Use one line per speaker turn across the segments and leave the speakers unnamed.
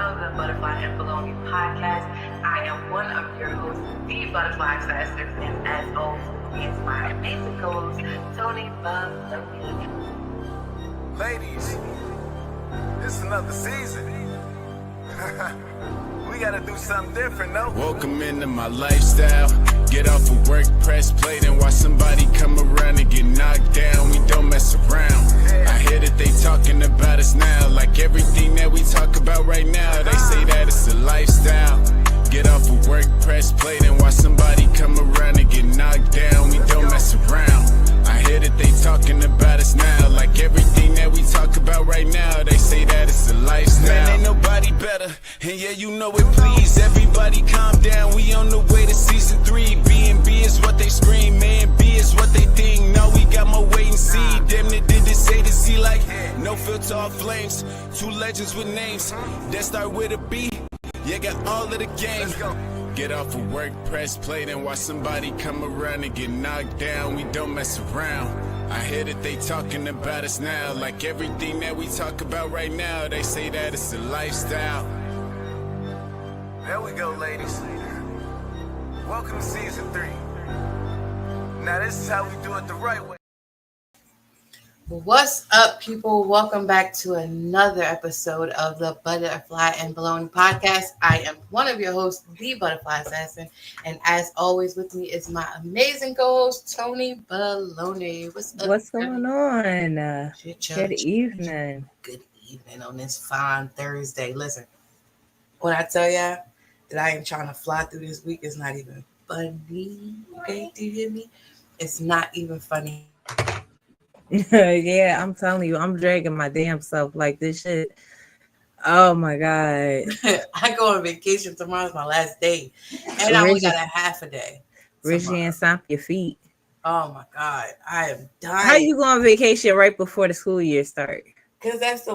of the Butterfly and Baloney podcast. I am one of your hosts, the Butterfly Assassin, and as always, is my amazing co-host, Tony Baloney.
Ladies, this is another season. We gotta do something different, no?
Welcome into my lifestyle. Get off of work, press play, then watch somebody come around and get knocked down. We don't mess around. I hear that they talking about us now, like everything that we talk about right now. They say that it's a lifestyle. Get off of work, press play, then watch somebody come around and get knocked down. We don't mess around. I hear that they talking about us now, like everything that we talk about right now. They say that it's a lifestyle. Man, ain't nobody better, and yeah, you know it, please. Everybody calm down, we on the way to season 3. B&B is what they scream, man, B is what they think. No, we got more wait and see. Damn, they did this A to Z like no filter off flames. 2 legends with names that start with a B. Yeah, got all of the game. Get off of work, press play, then watch somebody come around and get knocked down. We don't mess around. I hear that they talking about us now, like everything that we talk about right now. They say that it's a lifestyle.
There we go, ladies. Welcome to season 3. Now this is how we do it the right way.
What's up, people? Welcome back to another episode of the Butterfly and Baloney podcast. I am one of your hosts, the Butterfly Assassin, and as always, with me is my amazing co-host, Tony Baloney. What's up?
What's going on? Good evening.
Good evening on this fine Thursday. Listen, when I tell y'all that I ain't trying to fly through this week, it's not even funny. Okay, do you hear me? It's not even funny.
Yeah, I'm telling you, I'm dragging my damn self like this shit. Oh my God.
I go on vacation. Tomorrow's my last day. And I only got a half a day.
Reggie, stomp your feet.
Oh my God. I am dying.
How you go on vacation right before the school year start?
Because that's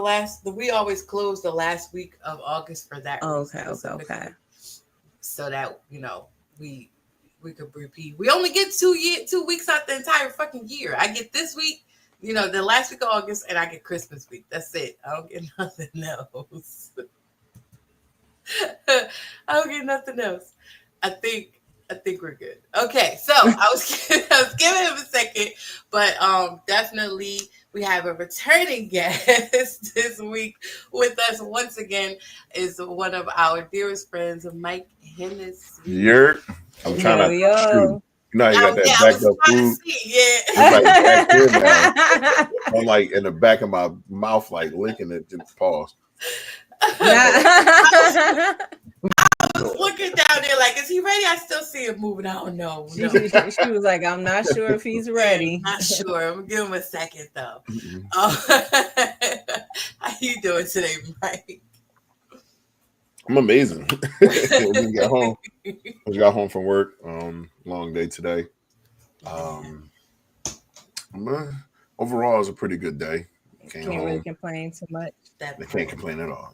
we always close the last week of August for that reason.
Okay.
So that, we could repeat. We only get 2 weeks out the entire fucking year. I get this week, the last week of August, and I get Christmas week. That's it. I don't get nothing else. I don't get nothing else. I think we're good. Okay, so I was giving him a second, but definitely we have a returning guest this week with us once again. Is one of our dearest friends, Mike Hennessy.
I'm trying to.
Yo.
You know, you got that backed up food. It's like back here now. I'm like in the back of my mouth, like licking it. Just pause.
I was looking down there like, is he ready? I still see him moving. I don't know.
She was like, I'm not sure if he's ready.
Not sure. I'm gonna give him a second though. How you doing today, Mike?
I'm amazing. We got home from work. Long day today. Overall, it was a pretty good day.
Can't really complain too much.
I can't complain at all.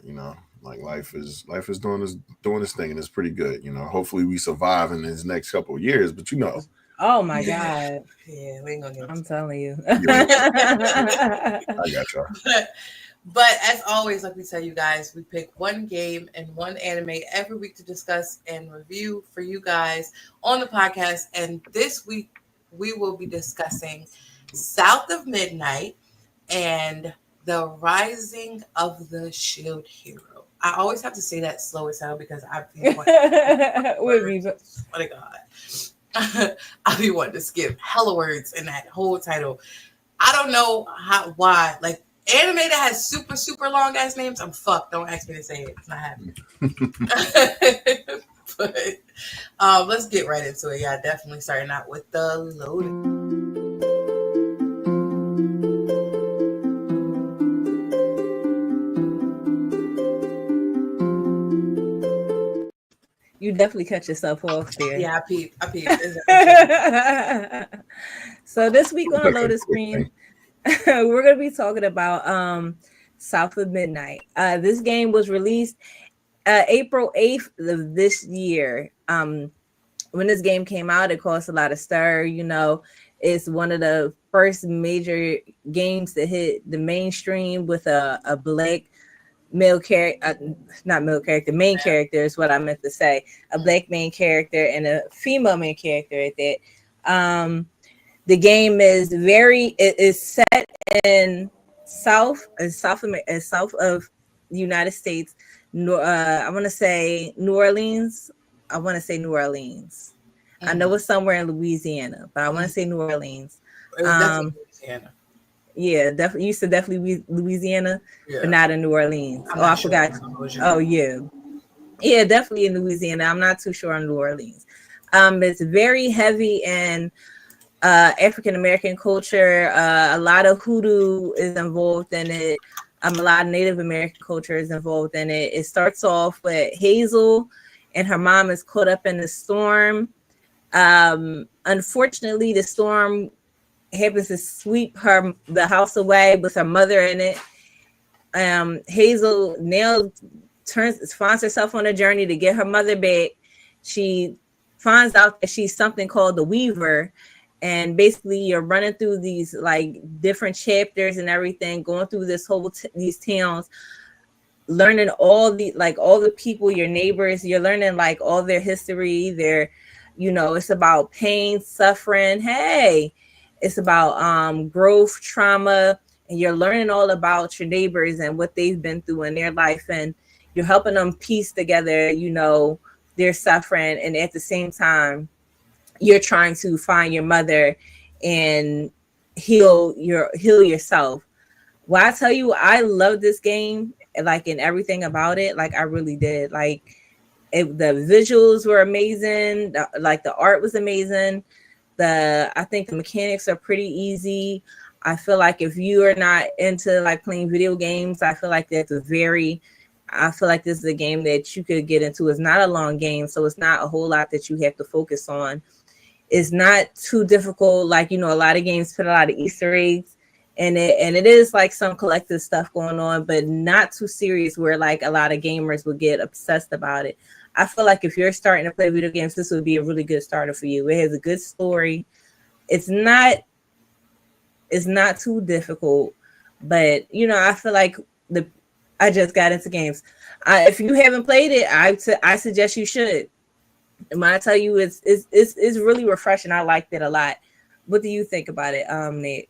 Like life is doing this thing, and it's pretty good. Hopefully we survive in this next couple of years. But
Oh my God.
Yeah, we ain't gonna get.
I'm telling you.
I got y'all.
But as always, like we tell you guys, we pick one game and one anime every week to discuss and review for you guys on the podcast. And this week, we will be discussing South of Midnight and the Rising of the Shield Hero. I always have to say that slow as hell because I feel like, oh my God. I'll be wanting to skip hella words in that whole title. I don't know why. Like, anime that has super, super long ass names, I'm fucked. Don't ask me to say it. It's not happening. But let's get right into it. Yeah, definitely starting out with the loading.
You definitely cut yourself off there.
Yeah, I peeped.
So this week on Loaded Screen, we're going to be talking about South of Midnight. This game was released April 8th of this year. When this game came out, it caused a lot of stir. It's one of the first major games to hit the mainstream with a black male character, not male character, main character is what I meant to say. A black main character and a female main character at that. The game is it is set in south of the United States. I want to say New Orleans. I know it's somewhere in Louisiana, but I want to say New Orleans.
It was definitely Louisiana.
Yeah, definitely. You said definitely Louisiana, but not in New Orleans. I forgot. Oh yeah, definitely in Louisiana. I'm not too sure on New Orleans. It's very heavy in African American culture. A lot of hoodoo is involved in it. A lot of Native American culture is involved in it. It starts off with Hazel, and her mom is caught up in the storm. Unfortunately, the storm happens to sweep the house away with her mother in it. Hazel now finds herself on a journey to get her mother back. She finds out that she's something called the Weaver, and basically you're running through these like different chapters and everything, going through this these towns, learning all the people, your neighbors. You're learning like all their history, it's about pain, suffering. Hey, it's about growth, trauma, and you're learning all about your neighbors and what they've been through in their life, and you're helping them piece together, their suffering, and at the same time, you're trying to find your mother and heal yourself. Well, I tell you, I love this game, like in everything about it. Like I really did. Like the visuals were amazing. The art was amazing. I think the mechanics are pretty easy. I feel like if you are not into like playing video games, I feel like this is a game that you could get into. It's not a long game, so it's not a whole lot that you have to focus on. It's not too difficult. Like, a lot of games put a lot of Easter eggs in it, and it is like some collective stuff going on, but not too serious where like a lot of gamers would get obsessed about it. I feel like if you're starting to play video games, this would be a really good starter for you. It has a good story. It's not too difficult, but I feel like I just got into games. If you haven't played it, I suggest you should. And when I tell you, it's really refreshing. I liked it a lot. What do you think about it, Nate?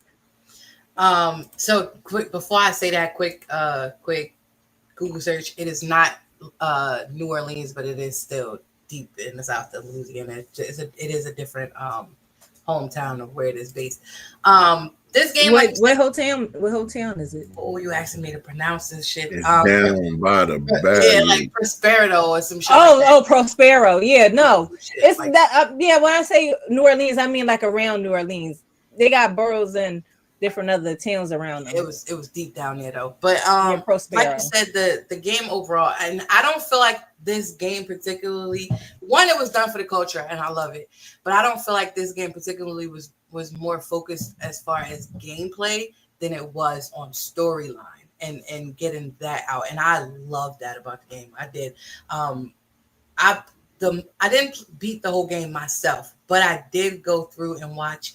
So quick before I say that, quick Google search. It is not New Orleans, but it is still deep in the south of Louisiana. It is a different hometown of where it is based. This game,
what whole town is it?
Oh, you asking me to pronounce this shit?
It's down by the bay.
Yeah, like Prospero or some shit.
Prospero. Yeah, no, it's
like
that. When I say New Orleans, I mean like around New Orleans. They got boroughs and different other towns around them.
It was deep down there though. But
Prospero.
like you said, the game overall, and I don't feel like this game particularly. One, it was done for the culture, and I love it. But I don't feel like this game particularly was more focused as far as gameplay than it was on storyline and getting that out. And I love that about the game. I did. I didn't beat the whole game myself, but I did go through and watch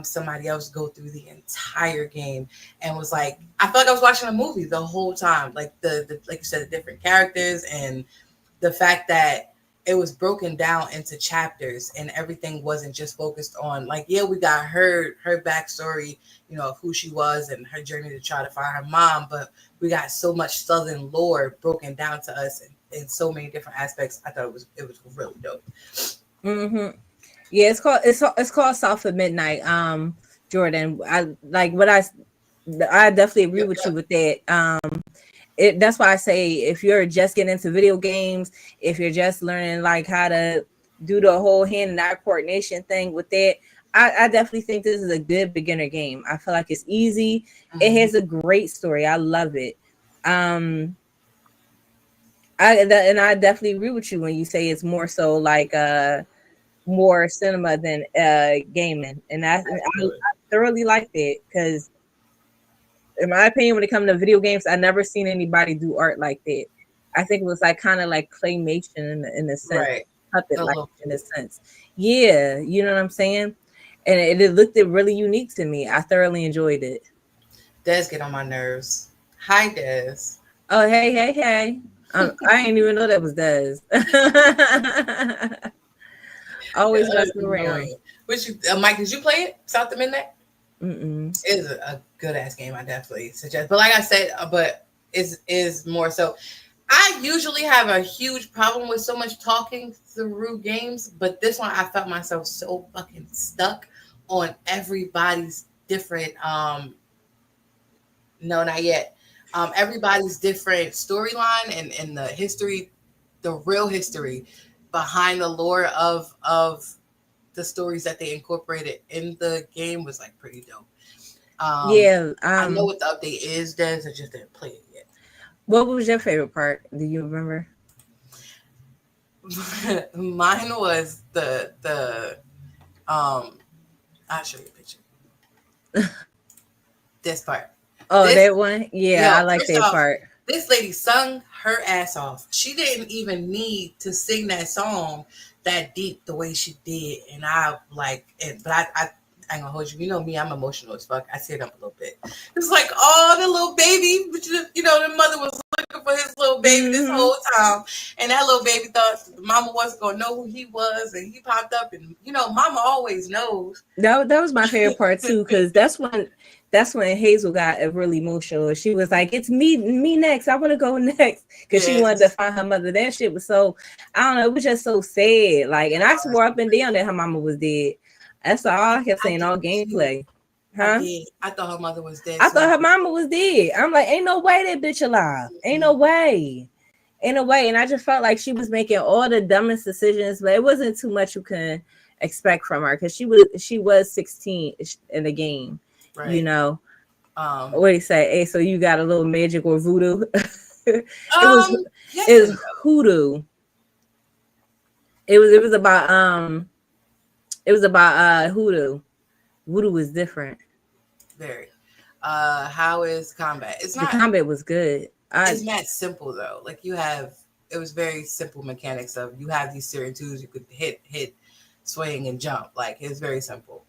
somebody else go through the entire game, and was like, I felt like I was watching a movie the whole time. Like the like you said, the different characters and the fact that it was broken down into chapters, and everything wasn't just focused on like, yeah, we got her backstory, of who she was and her journey to try to find her mom, but we got so much Southern lore broken down to us in so many different aspects. I thought it was really dope.
Mm-hmm. Yeah, it's called South of Midnight. Jordan, I definitely agree with you with that. That's why I say if you're just getting into video games, if you're just learning like how to do the whole hand and eye coordination thing with that, I definitely think this is a good beginner game. I feel like it's easy. Mm-hmm. It has a great story. I love it. I definitely agree with you when you say it's more so like more cinema than gaming, and I thoroughly like that because, in my opinion, when it comes to video games, I never seen anybody do art like that. I think it was like kind of like claymation in a sense,
right?
Puppet like in a sense. Yeah, you know what I'm saying? And it looked really unique to me. I thoroughly enjoyed it.
Des get on my nerves. Hi, Des.
Oh, hey. I didn't even know that was Dez. Always messing around.
Which Mike, did you play it? South of Midnight?
Mm-mm.
It is a good ass game. I definitely suggest. But like I said, but is more so. I usually have a huge problem with so much talking through games, but this one I felt myself so fucking stuck on everybody's different. No, not yet. Everybody's different storyline and the history, the real history behind the lore of the stories that they incorporated in the game was like pretty dope. I know what the update is, Des. I just didn't play it yet.
What was your favorite part? Do you remember?
Mine was the I'll show you a picture. This part.
Oh, that one? Yeah, I like that part.
This lady sung her ass off. She didn't even need to sing that song that deep the way she did. And I like it, but I ain't gonna hold you. You know me, I'm emotional as fuck. I teared up a little bit. It's like, oh, the little baby, you know, the mother was looking for his little baby this whole time. And that little baby thought the mama wasn't gonna know who he was, and he popped up, and you know, mama always knows.
That was my favorite part too, because that's when Hazel got really emotional. She was like, "It's me next. I want to go next," because she wanted to find her mother. That shit was so, I don't know, it was just so sad. Like, and I swore up and down that her mama was dead. That's all I kept saying all gameplay. Huh?
I thought her mother was dead.
I thought her mama was dead. I'm like, ain't no way that bitch alive. Ain't no way. And I just felt like she was making all the dumbest decisions, but it wasn't too much you can expect from her because she was 16 in the game. Right. You know, what do you say? Hey, so you got a little magic or voodoo? It was hoodoo. It was about hoodoo. Voodoo was different.
Very. How is combat? It's not.
The combat was good.
It's not simple though. Like it was very simple mechanics of you have these certain tools you could hit, swing, and jump. Like it's very simple.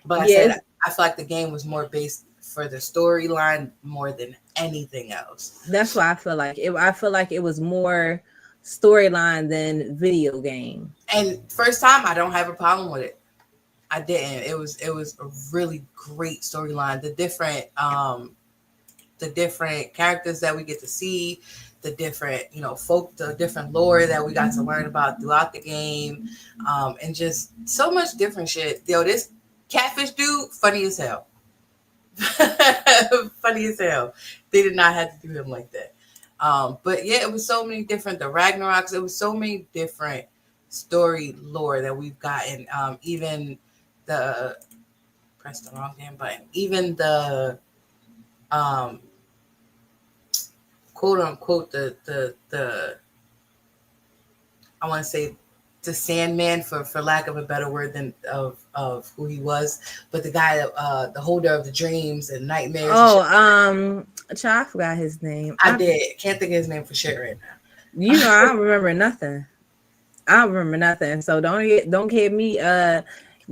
But I feel like the game was more based for the storyline more than anything else. That's
why I feel like it. I feel like it was more storyline than video game.
And first time, I don't have a problem with it. I didn't. It was a really great storyline. The different characters that we get to see, the different the different lore that we got to learn about throughout the game, and just so much different shit. Yo, this catfish dude, funny as hell. Funny as hell. They did not have to do him like that. But yeah, it was so many different, the Ragnaroks, it was so many different story lore that we've gotten. Even the, press the wrong damn button, even the quote unquote the I want to say the Sandman for lack of a better word than of who he was, but the guy the holder of the dreams and nightmares.
I forgot his name.
I can't think of his name for shit right now.
You know, I don't remember nothing. So don't get me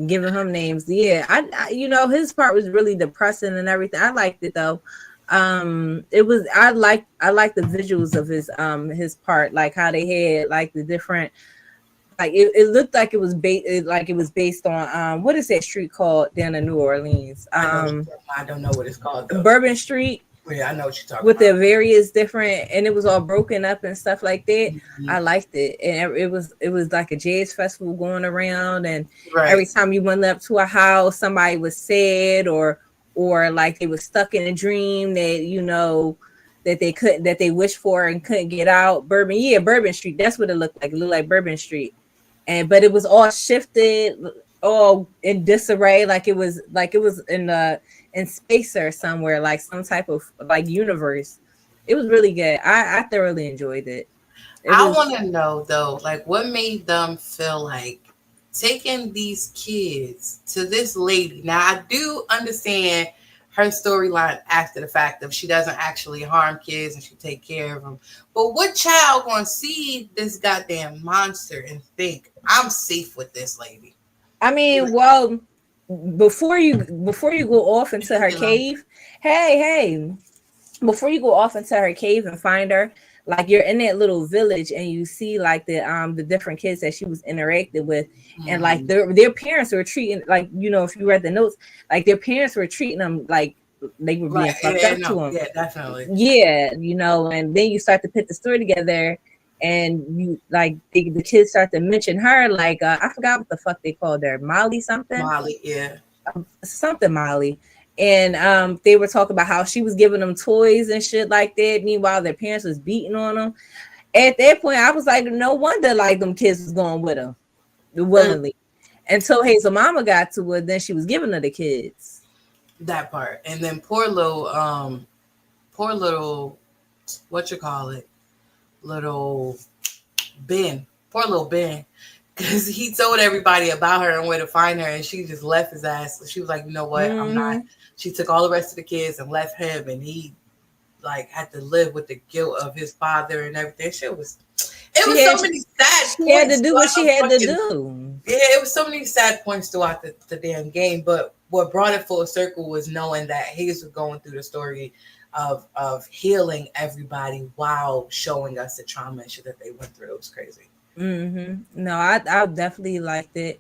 giving him names. Yeah, I his part was really depressing and everything. I liked it though. It was I like the visuals of his part, like how they had like the different. Like it looked like it was based on what is that street called down in New Orleans?
I don't know what it's called though.
Bourbon Street.
Yeah, I know what you're talking
with
about.
The various different, and it was all broken up and stuff like that. Mm-hmm. I liked it, and it was like a jazz festival going around, and every time you went up to a house, somebody was sad or like they was stuck in a dream that that they wished for and couldn't get out. Bourbon Street. That's what it looked like. It looked like Bourbon Street. But it was all shifted, all in disarray, like it was in space or somewhere, like some type of like universe. It was really good. I thoroughly enjoyed it.
I want to know though, like what made them feel like taking these kids to this lady. Now I do understand her storyline after the fact of she doesn't actually harm kids and she take care of them. But what child gonna see this goddamn monster and think I'm safe with this lady?
I mean, well, before you go off into her cave, hey, before you go off into her cave and find her, like you're in that little village and you see like the different kids that she was interacting with, and like their parents were treating, like, you know, if you read the notes, like their parents were treating them like they were being fucked up to them.
Yeah, definitely.
Yeah, you know, and then you start to put the story together, and you like the kids start to mention her, like I forgot what the fuck they called her, Molly something.
Molly, yeah,
something Molly. And they were talking about how she was giving them toys and shit like that. Meanwhile, their parents was beating on them. At that point, I was like, no wonder like them kids was going with them willingly. Until Hazel Mama got to it, then she was giving her the kids.
That part. And then poor little, what you call it, little Ben. Poor little Ben. Because he told everybody about her and where to find her, and she just left his ass. So she was like, you know what, I'm not. She took all the rest of the kids and left him, and he like had to live with the guilt of his father and everything. It was so many sad points.
She had to do what she had to do.
Yeah, it was so many sad points throughout the damn game. But what brought it full circle was knowing that Hayes was going through the story of healing everybody while showing us the trauma and shit that they went through. It was crazy.
No, I definitely liked it.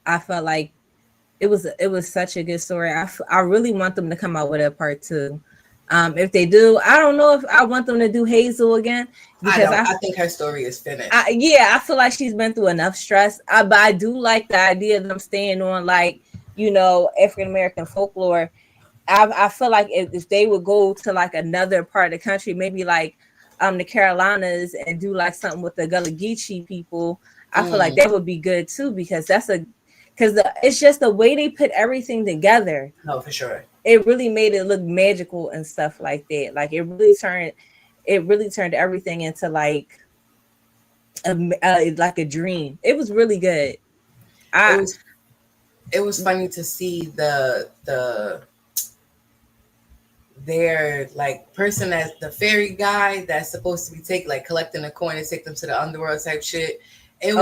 I felt like it was such a good story. I really want them to come out with a part 2. If they do, I don't know if I want them to do Hazel again, because
I think her story is finished.
I feel like she's been through enough stress. But I do like the idea of them staying on, like, you know, African American folklore. I feel like if they would go to like another part of the country, maybe like the Carolinas, and do like something with the Gullah Geechee people, I feel like that would be good too, because it's just the way they put everything together.
No, for sure.
It really made it look magical and stuff like that. Like it really turned everything into like a dream. It was really good.
It was funny to see their like person as the fairy guy that's supposed to be collecting a coin and take them to the underworld type shit. It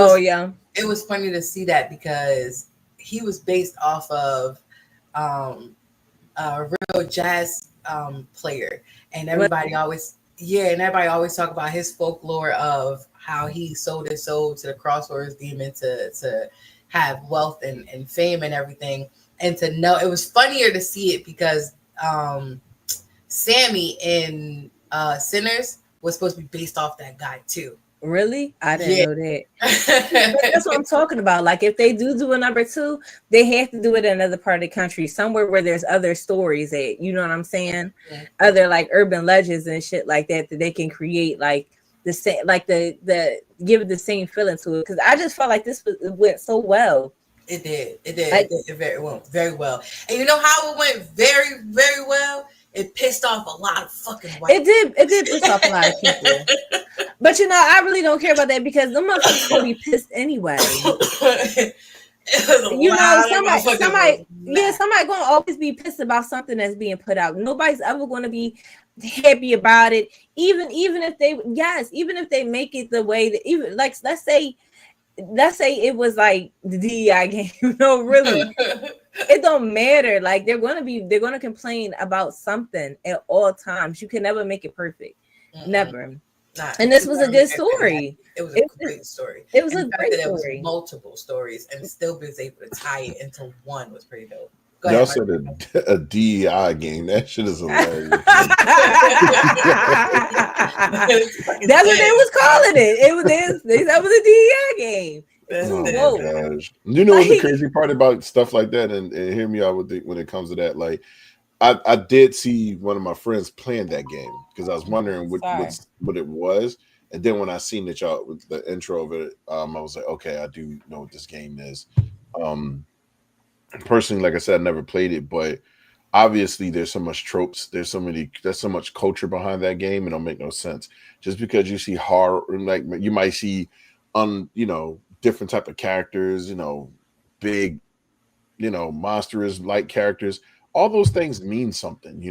was funny to see that, because he was based off of a real jazz player, and everybody always talk about his folklore of how he sold his soul to the Crossroads demon to have wealth and fame and everything. And to know, it was funnier to see it because Sammy in Sinners was supposed to be based off that guy too.
Really? I didn't know that. That's what I'm talking about. Like if they do a number 2, they have to do it in another part of the country, somewhere where there's other stories at, you know what I'm saying? Yeah. Other like urban legends and shit like that they can create like the same, like the give it the same feeling to it. Because I just felt like it went so well.
It did. It went very well. And you know how it went very, very well? It pissed off a lot of fucking white people. It did piss off a lot of people.
But you know, I really don't care about that, because the motherfuckers gonna be pissed anyway. You know, somebody gonna always be pissed about something that's being put out. Nobody's ever gonna be happy about it. Even if they make it the way that, even like let's say it was like the DEI game, you know, really. It don't matter. Like they're gonna complain about something at all times. You can never make it perfect. Never. And this was a good story.
It was a great story.
It was a great story.
It was multiple stories, and still was able to tie it into one was pretty dope.
Y'all said a DEI game. That shit is hilarious. That's
what they was calling it. That was a DEI game.
Oh my gosh. You know what's the crazy part about stuff like that, and hear me out when it comes to that. Like I did see one of my friends playing that game, because I was wondering what it was. And then when I seen that y'all with the intro of it, I was like, okay, I do know what this game is. Personally, like I said, I never played it, but obviously there's so much tropes, there's so much culture behind that game, and it'll make no sense. Just because you see horror, like you might see different type of characters, big, monstrous like characters. All those things mean something,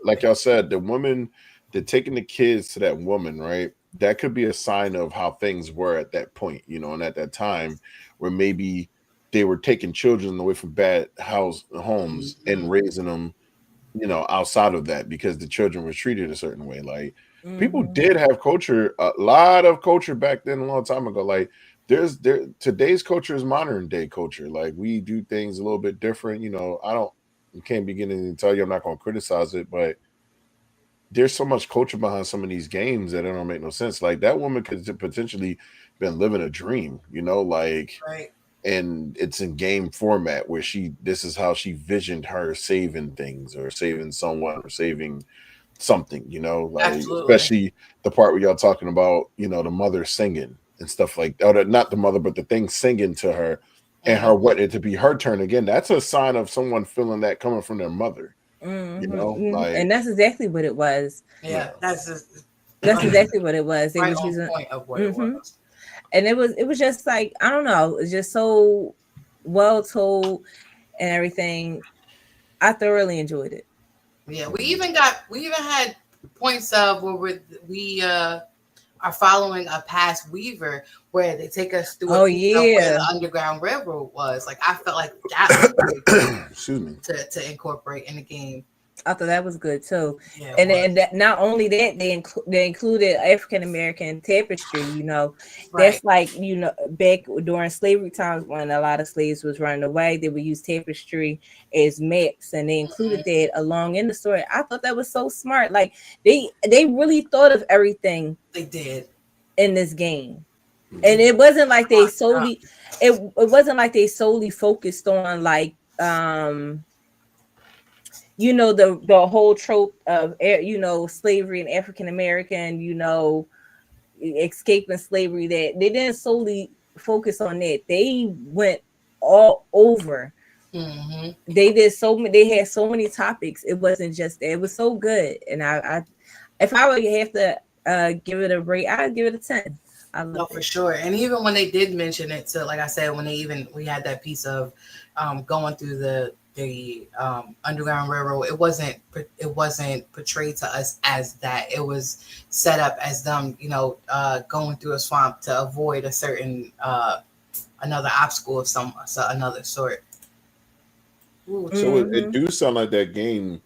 like y'all said, the woman, they're taking the kids to that woman, right? That could be a sign of how things were at that point, and at that time where maybe they were taking children away from bad homes and raising them, you know, outside of that because the children were treated a certain way. Like people
Mhm.
did have culture, a lot of culture back then, a long time ago. Like there today's culture is modern day culture. Like we do things a little bit different. You know, I don't can't begin to tell you I'm not going to criticize it, but there's so much culture behind some of these games that it don't make no sense. Like that woman could have potentially been living a dream, you know, like
Right.
and it's in game format where this is how she visioned her saving things or saving someone or saving something, you know, like
Absolutely.
especially the part where y'all talking about, you know, the mother singing and stuff like that, or not the mother, but the thing singing to her and her
Mhm.
wanting it to be her turn again. That's a sign of someone feeling that coming from their mother, you know,
And
like
that's exactly what it was.
Yeah,
yeah.
that's just
That's exactly what it was. They
right
was
on
using,
point of what it
hmm
was.
and it was just like, I don't know, it's just so well told and everything. I thoroughly enjoyed it.
Yeah,
Mhm.
we even had points of where we are following a past Weaver where they take us through a
Oh
piece of where
yeah,
the Underground Railroad was. Like I felt like that was really good
Excuse me.
to incorporate in the game.
I thought that was good too.
Yeah, it
And
was.
then that, not only that, they included African American tapestry.
Right.
That's like, back during slavery times when a lot of slaves was running away, they would use tapestry as maps, and they included
Mhm.
that along in the story. I thought that was so smart. Like they really thought of everything
They did.
in this game. And
Mhm.
it wasn't like they
Yeah.
solely it wasn't like they solely focused on like the whole trope of slavery and African American, escaping slavery. That they didn't solely focus on that. They went all over.
Hmm.
They did so many. They had so many topics. It wasn't just that. It was so good. And I if I would have to give it a rate, I'd give it a 10. I
No,
loved
for
it.
sure. And even when they did mention it, to like I said, when we had that piece of going through the Underground Railroad, it wasn't portrayed to us as that. It was set up as them, going through a swamp to avoid a certain another obstacle of another sort. Ooh,
So
child.
it
Mm-hmm.
do sound like that game.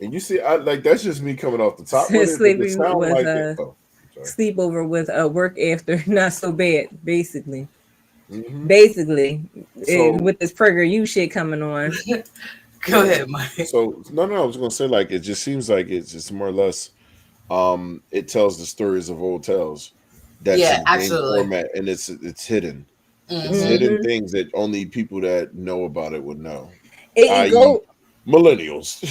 And you see, I like that's just me coming off the top with it, but it
Slavery
sounds
was
like it.
a
Oh, I'm sorry.
sleepover with work after, not so bad, basically.
Hmm.
Basically,
So
with this PragerU shit coming on.
Go
yeah.
ahead, Mike.
So no, I was gonna say like it just seems like it's just more or less it tells the stories of old tales that's
Yeah,
in game
absolutely.
format and it's hidden. It's
Hmm.
hidden
Hmm.
things that only people that know about it would know,
It
i.e.
go
millennials.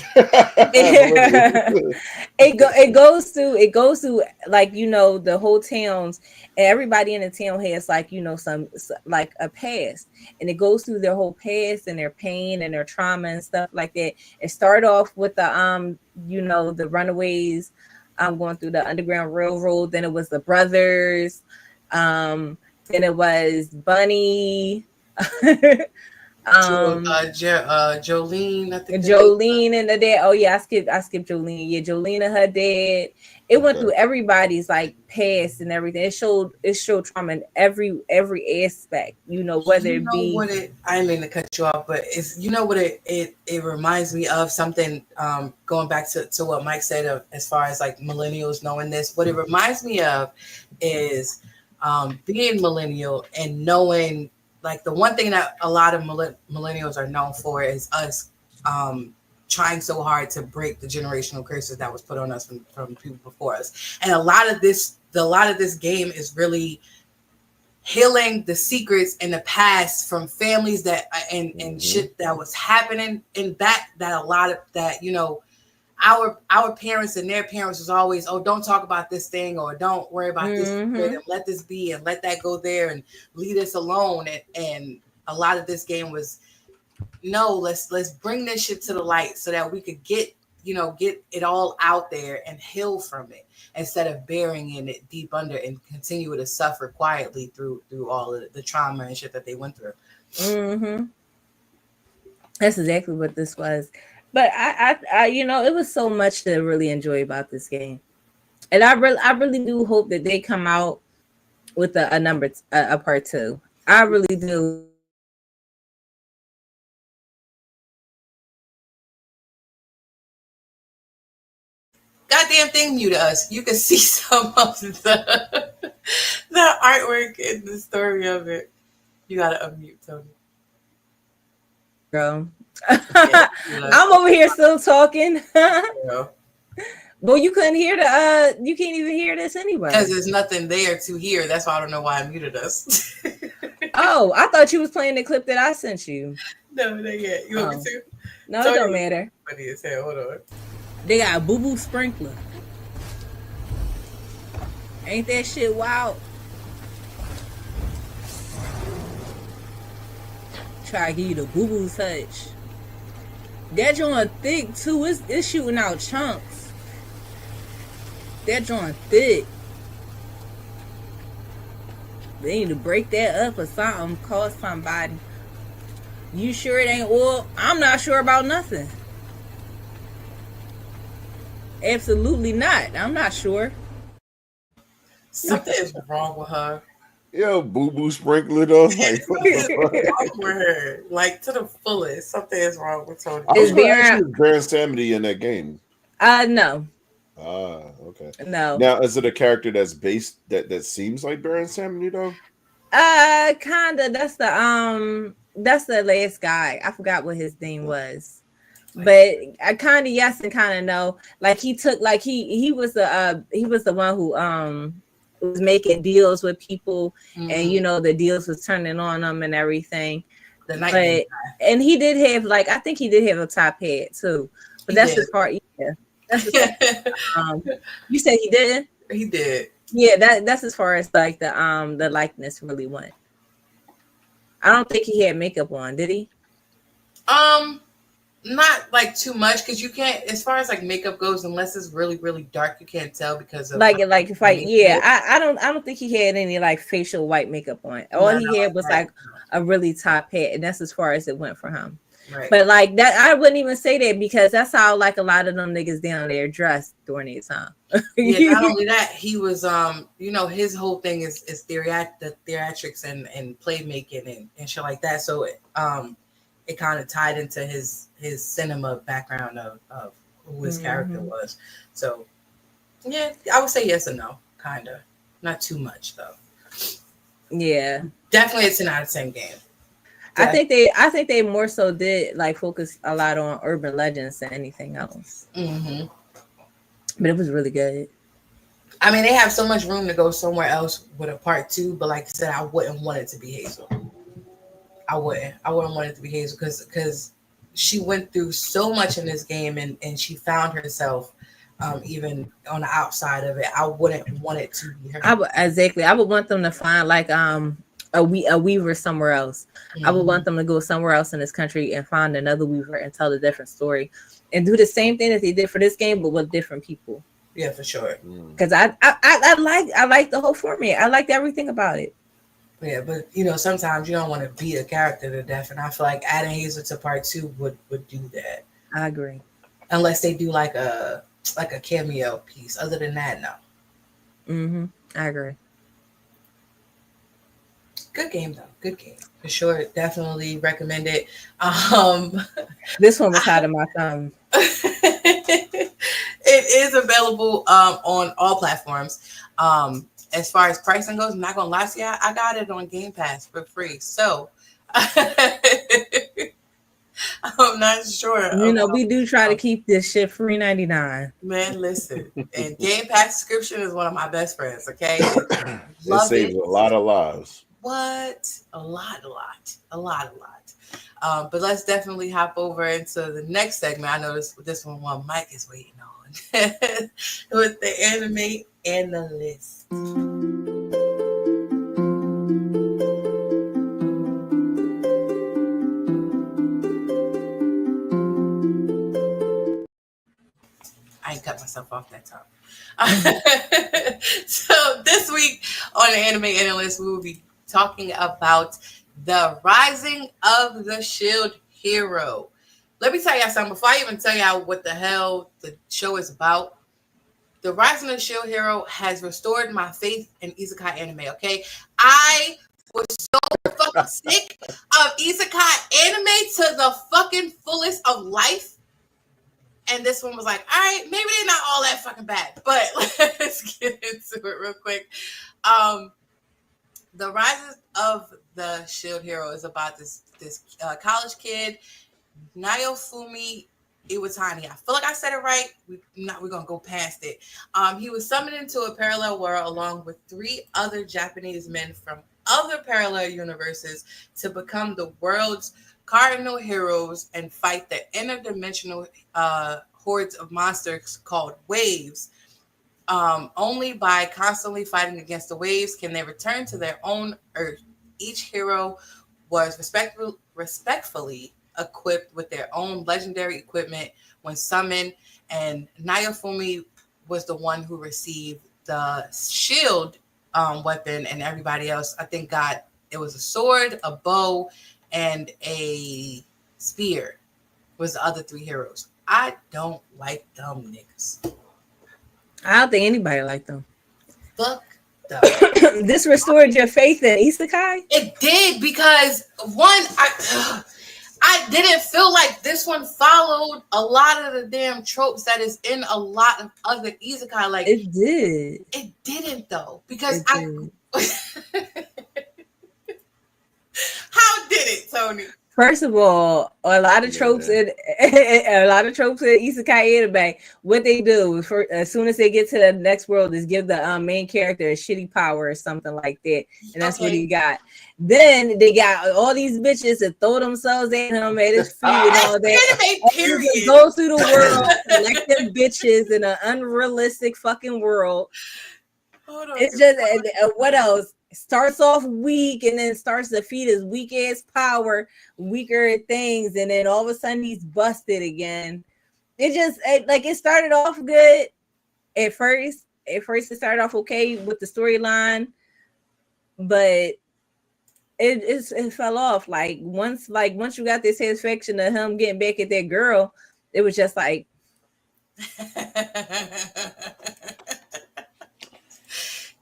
Millennials.
it goes to like, the whole towns, and everybody in the town has like, like a past, and it goes through their whole past and their pain and their trauma and stuff like that. It started off with the runaways going through the Underground Railroad. Then it was the brothers. Then it was Bunny. um
Jolene, I think that
Jolene and the dad. Oh yeah, I skipped Jolene. Yeah, Jolene and her dad. It went
Okay.
through everybody's like past and everything. It showed trauma in every aspect. Whether
you
it
know
be
what it I didn't mean to cut you off, but it's you know what it reminds me of something, going back to what Mike said of as far as like millennials knowing this. What it reminds me of is being millennial and knowing, like, the one thing that a lot of millennials are known for is us um trying so hard to break the generational curses that was put on us from people before us. And a lot of this game is really healing the secrets in the past from families that and
Hmm.
shit that was happening, and that a lot of that, our parents and their parents was always, oh, don't talk about this thing, or don't worry about this secret,
mm-hmm,
and let this be and let that go there and leave us alone. And a lot of this game was, no, let's bring this shit to the light so that we could get it all out there and heal from it, instead of burying in it deep under and continue to suffer quietly through all of the trauma and shit that they went through.
mm-hmm. That's exactly what this was. But it was so much to really enjoy about this game, and I really do hope that they come out with a part two. I really do.
goddamn thing new to us. You can see some of the artwork and the story of it. You gotta unmute, Tony.
Girl.
Yeah,
I'm over here still talking.
girl.
Well, you couldn't hear the you can't even hear this anyway.
Because there's nothing there to hear. That's why I don't know why I muted us.
Oh, I thought you was playing the clip that I sent you.
No, not yet. You want me to?
No,
Tony,
it don't matter.
Funny as hell. Hold on.
They got a boo-boo sprinkler. Ain't that shit wild? Try to give you the boo-boo touch. That joint thick too. It's shooting out chunks. That joint thick. They need to break that up or something. Call somebody. You sure it ain't oil? I'm not sure about nothing. Absolutely not. I'm not sure.
Something is wrong with her.
Yo, boo boo sprinkler though. Like, what the fuck?
Wrong with her. Like to the fullest. Something is wrong with Tony.
I was
Is
gonna ask
Baron-
you if Baron Samedi in that game.
No.
Ah, okay.
No.
Now, is it a character that's based that seems like Baron Samedi though?
Kinda. That's the last guy. I forgot what his name was. But I kind of yes and kind of no. Like he took like he was the one who was making deals with people, and you know the deals was turning on them and everything.
The night
But
game
and he did have like I think he did have a top hat too. But
He
that's
did.
his part. Yeah. That's his
guy.
you said he didn't?
He did.
Yeah, that's as far as like the likeness really went. I don't think he had makeup on, did he?
Not like too much because you can't, as far as like makeup goes, unless it's really really dark, you can't tell because of
Like if I
makeup.
I don't think he had any like facial white makeup on. All
No,
he
not
had
like
was
that.
like a really top hat, and that's as far as it went for him.
Right.
But like that, I wouldn't even say that because that's how like a lot of them niggas down there dressed during their time.
Yeah, not only that, he was you know, his whole thing is the theatrics and playmaking and shit like that. So it kind of tied into his cinema background of who his character was. So yeah, I would say yes and no, kind of. Not too much though.
Yeah,
Definitely a 10 out of 10 game.
I think they more so did like focus a lot on urban legends than anything else.
Mm-hmm.
But it was really good.
I mean, they have so much room to go somewhere else with a part 2, but like I said, I wouldn't want it to be Hazel. I wouldn't want it to be Hazel because she went through so much in this game and she found herself even on the outside of it. I wouldn't want it to be her.
I would want them to find like a weaver somewhere else. I would want them to go somewhere else in this country and find another weaver and tell a different story and do the same thing that they did for this game, but with different people.
Yeah, for sure.
Because I like the whole format. I liked everything about it.
Yeah, but you know, sometimes you don't want to beat a character to death, and I feel like adding Hazel to part 2 would do that.
I agree.
Unless they do like a cameo piece. Other than that, no.
I agree.
Good game though. Good game. For sure. Definitely recommend it.
This one was hot in my thumb.
It is available on all platforms. As far as pricing goes, I'm not gonna lie to you, I got it on Game Pass for free. So I'm not sure.
You know, we do try to keep this shit free 99.
Man, listen. And Game Pass subscription is one of my best friends, okay?
It
Love
saves
it.
a lot of lives.
What? A lot. But let's definitely hop over into the next segment. I know this one Mike is waiting on with the anime analyst. I ain't cut myself off that time. So this week on the Anime Analyst, we will be talking about the Rising of the Shield Hero. Let me tell y'all something before I even tell y'all what the hell the show is about. The Rising of the Shield Hero has restored my faith in isekai anime, okay? I was so fucking sick of isekai anime to the fucking fullest of life. And this one was like, all right, maybe they're not all that fucking bad, but let's get into it real quick. The Rise of the Shield Hero is about this college kid, Naofumi Iwatani. I feel like I said it right. We're gonna go past it. He was summoned into a parallel world along with 3 other Japanese men from other parallel universes to become the world's cardinal heroes and fight the interdimensional hordes of monsters called waves. Only by constantly fighting against the waves can they return to their own Earth. Each hero was respectfully equipped with their own legendary equipment when summoned, and Naofumi was the one who received the shield weapon, and everybody else, I think, it was a sword, a bow, and a spear was the other 3 heroes. I don't like dumb niggas.
I don't think anybody liked them.
Fuck them.
This restored your faith in Isekai?
It did, because one, I didn't feel like this one followed a lot of the damn tropes that is in a lot of other isekai. Like
it did.
It didn't though, because How did it, Tony?
First of all, a lot of tropes in isekai anime. What they do as soon as they get to the next world is give the main character a shitty power or something like that, and that's what he got. Then they got all these bitches that throw themselves at him at his feet and all that.
Period.
Go through the world, collect them bitches in an unrealistic fucking world.
Hold on.
It's just what else? Starts off weak and then starts to feed his weak ass power, weaker things, and then all of a sudden he's busted again. It started off good at first. It started off okay with the storyline, but it fell off. Like once you got this satisfaction of him getting back at that girl, it was just like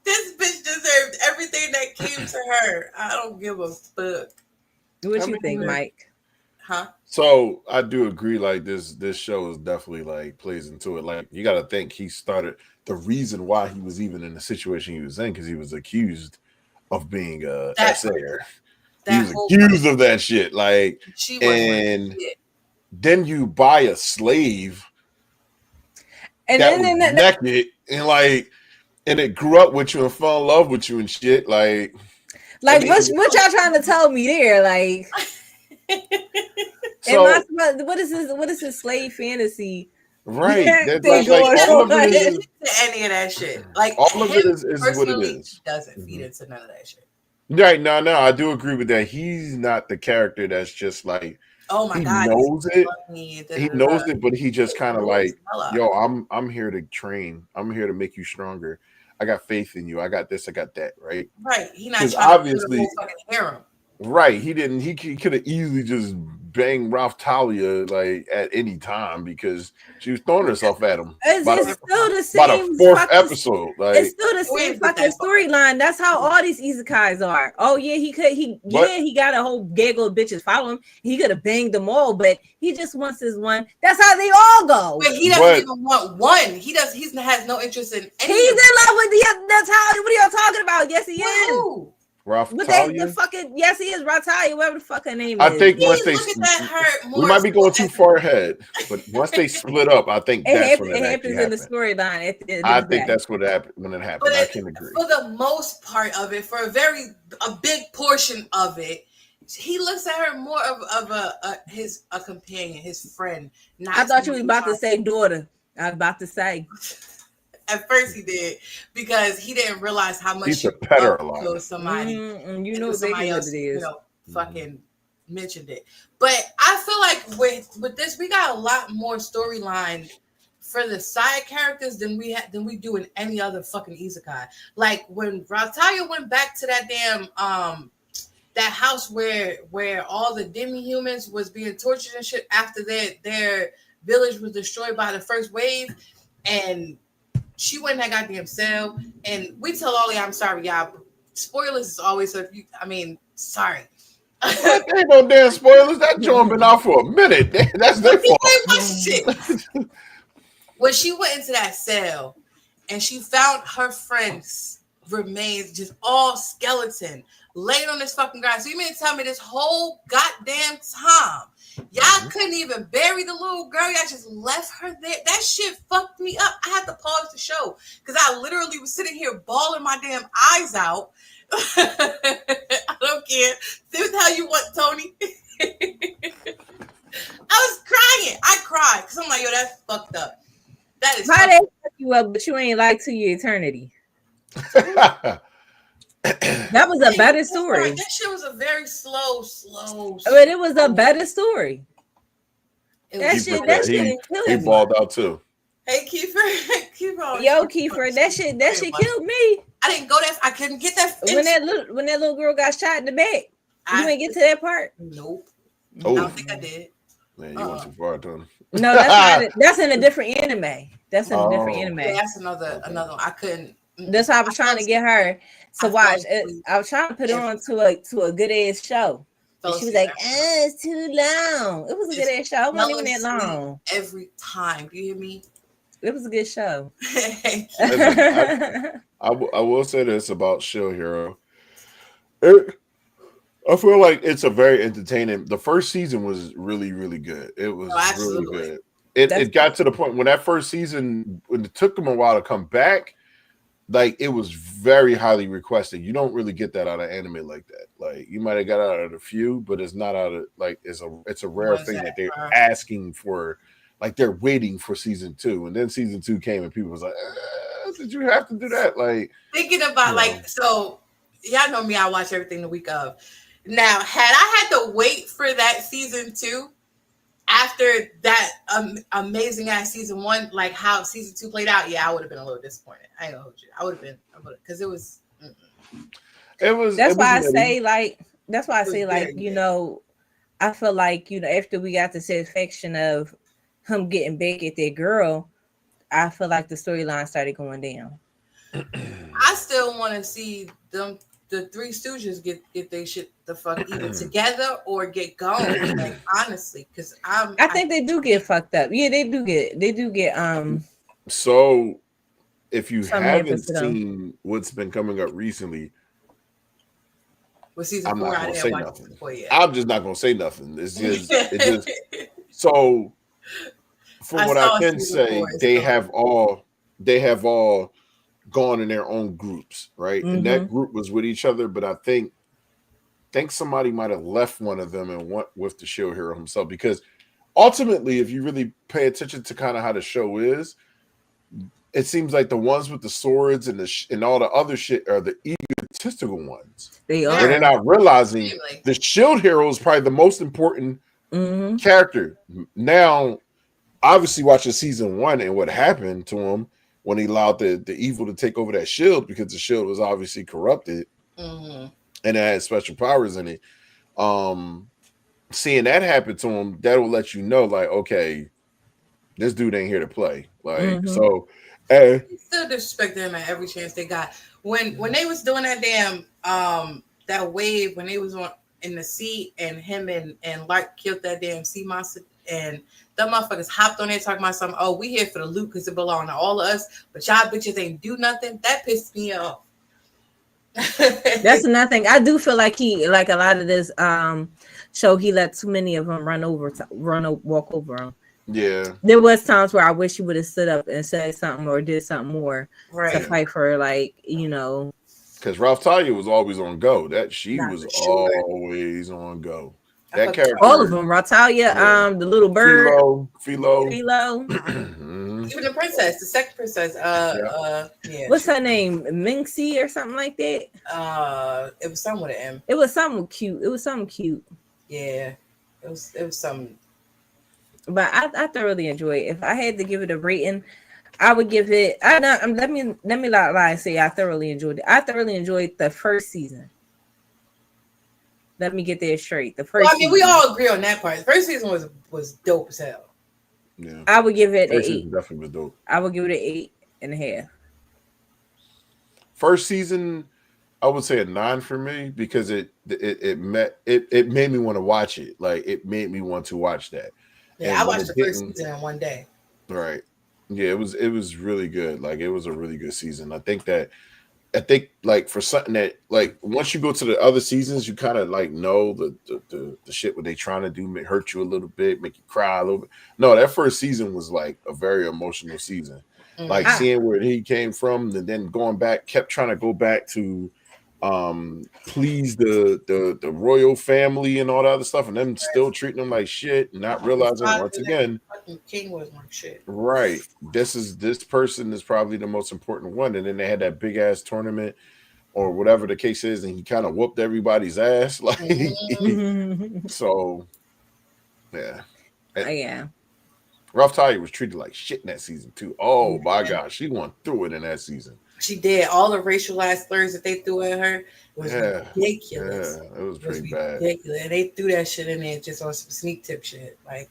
this bitch deserved everything that came to her. I don't give a fuck.
What you think, Mike?
Huh?
So I do agree. Like this show is definitely like plays into it. Like you got to think he started the reason why he was even in the situation he was in because he was accused of being a essayer. He was accused of that shit. Like, and then you buy a slave and that was naked and like. And it grew up with you and fell in love with you and shit. Like
what y'all trying to tell me there? Like, so, what is this slave fantasy?
Right.
That's like all of it is any of that shit. Like
all of it is what it is.
Doesn't feed into none of that shit.
Right. No, I do agree with that. He's not the character that's just like,
oh my God,
he knows it. He knows it, but he just kind of like, yo, I'm here to train. I'm here to make you stronger. I got faith in you. I got this. I got that. Right.
Right. He not
obviously
to fucking harem.
Right. He didn't. He could have easily just banged Ralph Talia like at any time because she was throwing herself at him.
It's still the same.
By the 4th episode, like
it's still the same fucking storyline. That's how all these isekais are. Oh yeah, he got a whole gaggle of bitches follow him. He could have banged them all, but he just wants his one. That's how they all go.
But he doesn't even want one. He has no interest in any.
He's in love with the. That's how. What are y'all talking about? Yes, he is.
Ralph
Talia? Yes, he is Ratalia, whatever the fuck her name is.
I think once we might be going too far ahead, but once they split up, I think that's when it happens in
the storyline.
I think that's what happened when it happened. I can agree.
For the most part of it, for a big portion of it, he looks at her more of a companion, his friend.
I thought you were about to say daughter. I was about to say.
At first he did because he didn't realize how much
he's a petter a lot.
Somebody,
you know, somebody else, it is.
Fucking mentioned it. But I feel like with this, we got a lot more storyline for the side characters than we do in any other fucking isekai. Like when Ratalia went back to that damn that house where all the demi-humans was being tortured and shit after their village was destroyed by the first wave, and she went in that goddamn cell, and we tell Ollie, I'm sorry, y'all. Spoilers is always sorry.
What? There ain't no damn spoilers. That joint been out for a minute. That's their fault.
Shit. When she went into that cell and she found her friend's remains, just all skeleton, laying on this fucking ground. So you mean to tell me this whole goddamn time y'all couldn't even bury the little girl? Y'all just left her there. That shit fucked me up. I had to pause the show because I literally was sitting here bawling my damn eyes out. I don't care. This is how you want, Tony. I was crying. I cried because I'm like, yo, that's fucked up. That is
how they fuck you up, but you ain't like to your eternity. That was a better story.
That shit was a very slow.
But it was a better story. That shit
he balled out too.
Hey, Kiefer.
Yo, Kiefer, that shit killed me.
I didn't go there. I couldn't get that.
When that little girl got shot in the back, you didn't get to that part.
Nope.
Oh.
I don't think I did.
Man, you went too far, Tony.
No, that's not. That's in a different anime. That's in a different anime.
Yeah, that's another one. I couldn't.
That's why I was trying to get her to watch. I was trying to put her on to a good ass show. And she was like, it's too long. It was a good ass show. It wasn't even that long.
Every time. Do you hear me?
It was a good show.
I will say this about Shield Hero. I feel like it's a very entertaining. The first season was really, really good. It was really good. It got to the point when that first season, when it took them a while to come back, like it was very highly requested. You don't really get that out of anime like that. Like you might have got out of a few, but it's not out of like it's a rare thing that they're asking for. Like they're waiting for season 2, and then season 2 came, and people was like, "Did you have to do that?" Like
thinking about so y'all know me. I watch everything the week of. Now, had I had to wait for that season 2 after that amazing ass season 1, like how season 2 played out, yeah, I would have been a little disappointed. I ain't gonna hold you. I would have been because it was.
That's why I say you know, I feel like after we got the satisfaction of him getting back at that girl, I feel like the storyline started going down.
I still want to see them. The Three Stooges get their shit the fuck either together or get going. Like honestly, because I
think they do get fucked up. Yeah, they do get.
So, if you haven't seen what's been coming up recently,
with season
I'm
4,
not
I
gonna
didn't
say
watch
nothing.
Before yet.
I'm just not gonna say nothing. It's just so. From what I can say, they have all gone in their own groups, right? Mm-hmm. And that group was with each other, but I think somebody might have left one of them and went with the Shield Hero himself, because ultimately, if you really pay attention to kind of how the show is, it seems like the ones with the swords and all the other shit are the egotistical ones.
They are.
And they're not realizing the Shield Hero is probably the most important character. Now, obviously watching season 1 and what happened to him when he allowed the evil to take over that shield, because the shield was obviously corrupted and it had special powers in it. Seeing that happen to him, that will let you know, like, okay, this dude ain't here to play. Like, so
still disrespect them at every chance they got. When they was doing that damn that wave, when they was in the sea and him and Lark killed that damn sea monster, and them motherfuckers hopped on there talking about something. Oh, we here for the loot because it belong to all of us, but y'all bitches ain't do nothing. That pissed me off.
That's nothing. I do feel like a lot of this show, he let too many of them walk over him.
Yeah,
there was times where I wish he would have stood up and said something or did something more to fight for, because
Ralph Talia was always on go. She was always on go. That character,
all of them, Ratalia, the little bird,
Philo.
Even the princess, the second princess.
What's her name? Minxie or something like that.
It was something with an M.
It was something cute.
Yeah, it was something.
But I thoroughly enjoy it. If I had to give it a rating, I would give it. Let me lie and say I thoroughly enjoyed it. I thoroughly enjoyed the first season. Let me get there straight. The first.
Well, I mean, we all agree on that part. The first season was dope as hell.
Yeah,
I would give it
an
8.
Definitely was dope.
I would give it an 8.5.
First season, I would say a 9 for me because it made me want to watch it. Like it made me want to watch that.
Yeah,
And
I
when
watched
it
the first
didn't,
season in one day.
right? Yeah, it was really good. Like it was a really good season. I think like for something that like once you go to the other seasons, you kind of like know the shit what they trying to do may hurt you a little bit, make you cry a little bit. No, that first season was like a very emotional season. Like seeing where he came from and then going back, kept trying to go back to please the royal family and all that other stuff, and them still treating them like shit and not realizing once again
fucking king was like shit.
right, this person is probably the most important one. And then they had that big ass tournament or whatever the case is, and he kind of whooped everybody's ass. Like so yeah.
Yeah.
Ralph Talia was treated like shit in that season too. Oh my gosh, she went through it in that season.
She did. All the racialized slurs that they threw at her was ridiculous.
Yeah, it was pretty bad.
Ridiculous. And they threw that shit in there just on some sneak tip shit. Like,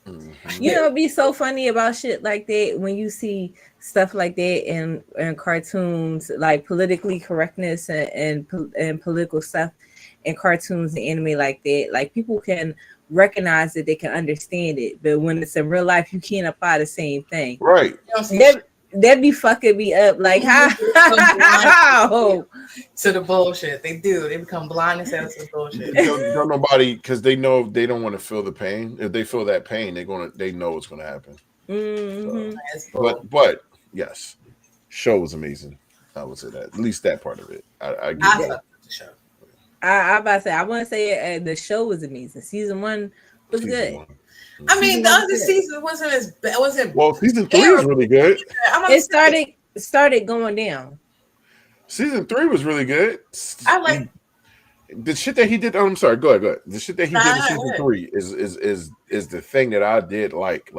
you know, it'd be so funny about shit like that when you see stuff like that in cartoons, like politically correctness and political stuff in cartoons and anime like that. Like people can recognize it, they can understand it, but when it's in real life, you can't apply the same thing.
Right.
That be fucking me up. Like how
to the bullshit. They do. They become blind as hell to the bullshit.
Don't nobody because they know they don't want to feel the pain. If they feel that pain, they know what's gonna happen.
Mm-hmm.
So, but yes, show was amazing. I would say that at least that part of it. I get that.
The show.
I about to say I want to say the show was amazing. Season 1 was good.
I mean, the other season wasn't as bad.
Well, season 3 was really good.
It started going down.
Season 3 was really good.
I like
the shit that he did. Oh, I'm sorry. Go ahead. The shit that he did in season 3 is the thing that I did like.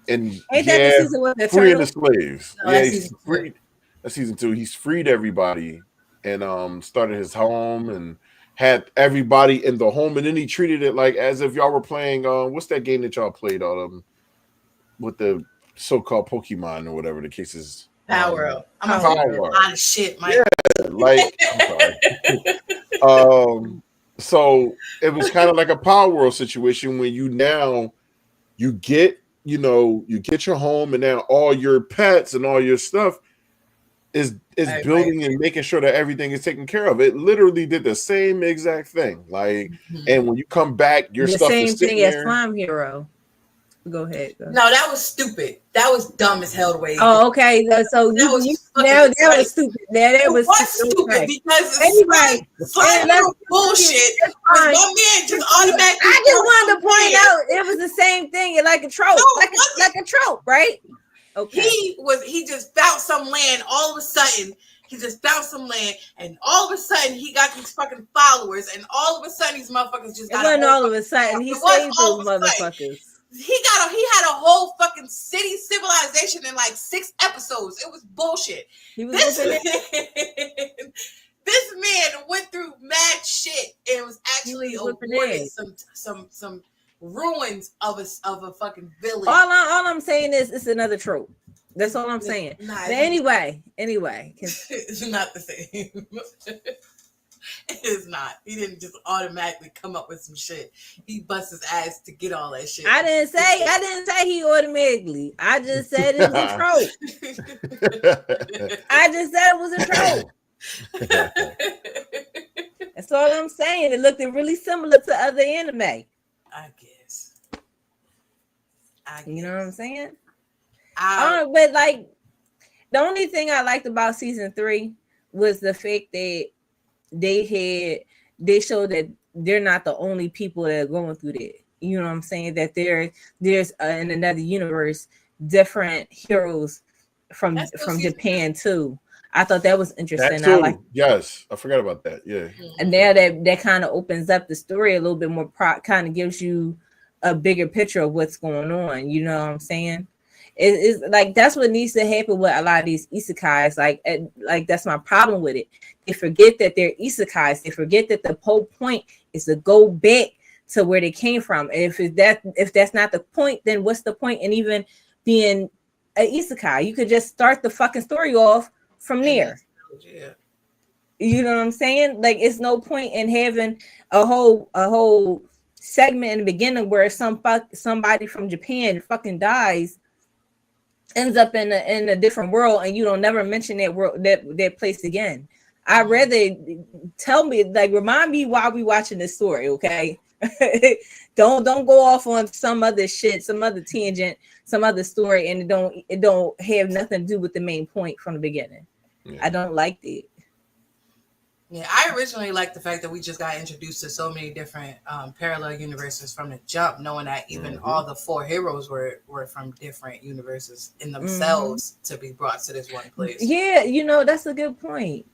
And
ain't that the season with the
freeing the slaves?
No,
yeah,
he's
freed. That's season 2. He's freed everybody and started his home and had everybody in the home, and then he treated it like as if y'all were playing what's that game that y'all played with the so-called Pokemon or whatever the case is.
Power Up. I'm
Power
a lot of shit, Mike.
Yeah, like I'm sorry. So it was kind of like a Power World situation when you get your home and now all your pets and all your stuff is building and making sure that everything is taken care of. It literally did the same exact thing. Like, and when you come back, your stuff is sitting there.
The same thing as Slime Hero. Go ahead.
No, that was stupid. That was dumb as hell the way.
Oh, okay. So that was stupid. That was
stupid because anyway, bullshit. My man just automatically.
I just wanted to point out it was the same thing, like a trope, like a trope, right? Okay.
He just found some land all of a sudden. He just found some land, and all of a sudden he got these fucking followers, and all of a sudden these motherfuckers just got.
It wasn't all of a sudden. He saved those motherfuckers.
He had a whole fucking city civilization in like 6 episodes. It was bullshit. This man went through mad shit and was actually awarded some ruins of a fucking village.
All I'm saying is it's another trope. That's all I'm saying. But anyway,
it's not the same. It is not. He didn't just automatically come up with some shit. He bust his ass to get all that shit.
I didn't say he automatically. I just said it was a trope. I just said it was a trope. That's all I'm saying. It looked really similar to other anime.
I guess.
You know what I'm saying? But like the only thing I liked about season 3 was the fact that they showed that they're not the only people that are going through that. You know what I'm saying? That there's in another universe different heroes from Japan too. I thought that was interesting.
Yes, I forgot about that. Yeah,
and now that kind of opens up the story a little bit more. Kind of gives you a bigger picture of what's going on. You know what I'm saying? It's like that's what needs to happen with a lot of these isekais. Like that's my problem with it. They forget that they're isekais. They forget that the whole point is to go back to where they came from. If that's not the point, then what's the point in even being an isekai? You could just start the fucking story off from there.
Yeah.
You know what I'm saying? Like, it's no point in having a whole segment in the beginning where somebody from Japan fucking dies, ends up in a different world, and you don't never mention that world, that place again. I'd rather tell me, like, remind me why we watching this story, okay? don't go off on some other shit, some other tangent, some other story, and it don't have nothing to do with the main point from the beginning.
Yeah.
I don't like it.
Yeah, I originally liked the fact that we just got introduced to so many different parallel universes from the jump, knowing that even all the 4 heroes were from different universes in themselves to be brought to this one place.
Yeah, you know, that's a good point.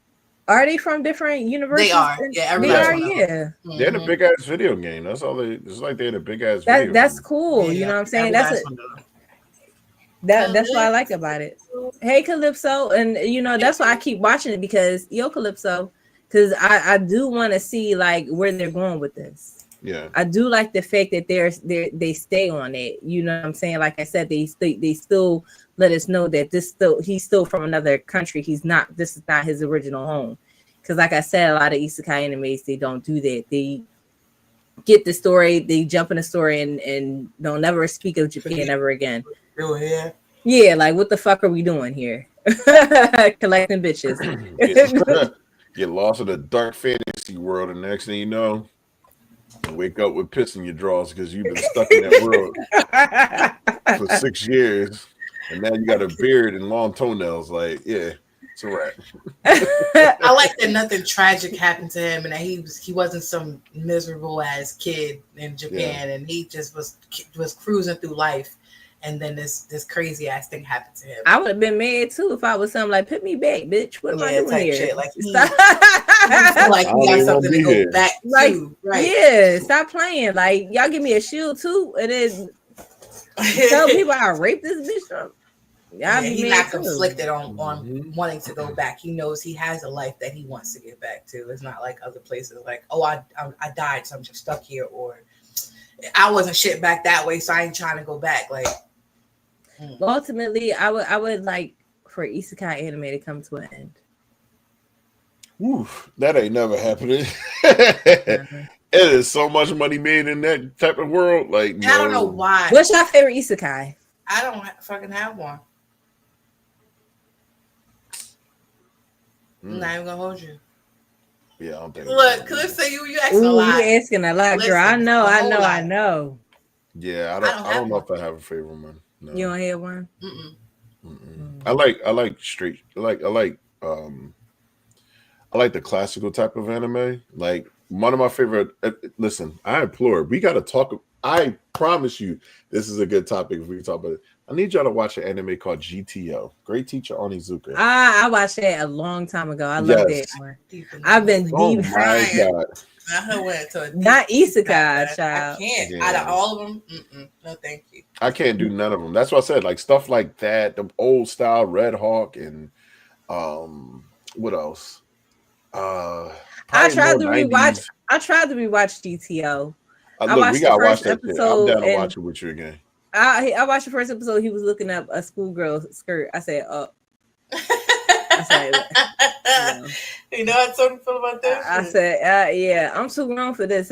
Are they from different universes?
They are. Yeah,
they are.
Yeah.
They're in a big ass video game. That's all they. It's like they're in a big ass. Video
That's
game.
cool. You know what I'm saying? That's what I like about it. Hey, Calypso, and you know that's why I keep watching it, because Calypso, because I do want to see like where they're going with this.
Yeah,
I do like the fact that they stay on it. You know what I'm saying? Like I said, they still let us know that he's still from another country. This is not his original home. Because like I said, a lot of isekai animes, they don't do that. They get the story, they jump in the story, and don't never speak of Japan ever again. Yeah, like what the fuck are we doing here? Collecting bitches.
Get lost in a dark fantasy world, and the next thing you know, you wake up with piss in your drawers because you've been stuck in that world for 6 years, and now you got a beard and long toenails. Like, yeah, it's a wrap.
I like that nothing tragic happened to him, and that he wasn't some miserable ass kid in Japan, and he just was cruising through life. And then this crazy ass thing happened to him.
I would have been mad too if I was something like, put me back, bitch. What am I doing here?
Shit. Like, he got something to go back to. Right.
Yeah, stop playing. Like, y'all give me a shield too, and then tell people I raped this bitch.
He's not conflicted on wanting to go back. He knows he has a life that he wants to get back to. It's not like other places like, oh, I died, so I'm just stuck here, or I wasn't shit back that way, so I ain't trying to go back. Like,
ultimately, I would like for isekai anime to come to an end.
Oof, that ain't never happening. It is so much money made in that type of world. Like,
I don't know why.
What's your favorite isekai?
I don't fucking have one. I'm not even gonna hold you.
Yeah, I don't think.
Look, Calypso, you asking a lot.
You asking a lot, girl. I know.
Yeah, I don't know if I have a favorite one. No.
You don't have one?
I like straight. I like the classical type of anime. Like, one of my favorite. Listen, I implore, we got to talk. I promise you, this is a good topic if we talk about it. I need y'all to watch an anime called GTO, Great Teacher Onizuka.
I watched that a long time ago. I love that one. I've been deep.
Oh my god!
Not isekai, child.
I can't. Yeah. Out of all of them, no, thank you.
I can't do none of them. That's what I said. Like stuff like that, the old style Red Hawk, and what else? I
tried to rewatch GTO.
Look, we gotta watch that shit. I'm down to watch it with you again.
I watched the first episode. He was looking up a schoolgirl skirt. I said, "Oh."
You know how something feel about that?
I said, "Yeah, I'm too grown for this."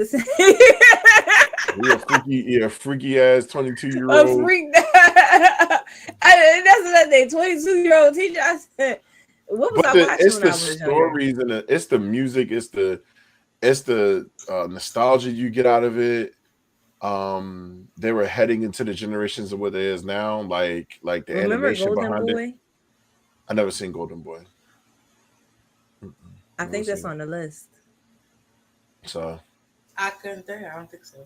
You're a freaky ass 22-year-old.
A freak. That's another thing. 22-year-old teacher. I said, "What was I watching?"
It's the stories and it's the music. It's the nostalgia you get out of it. They were heading into the generations of what it is now, like the animation
Golden
behind
Boy?
it. I never seen Golden Boy.
I think that's on the list.
So
I couldn't think. I don't think so.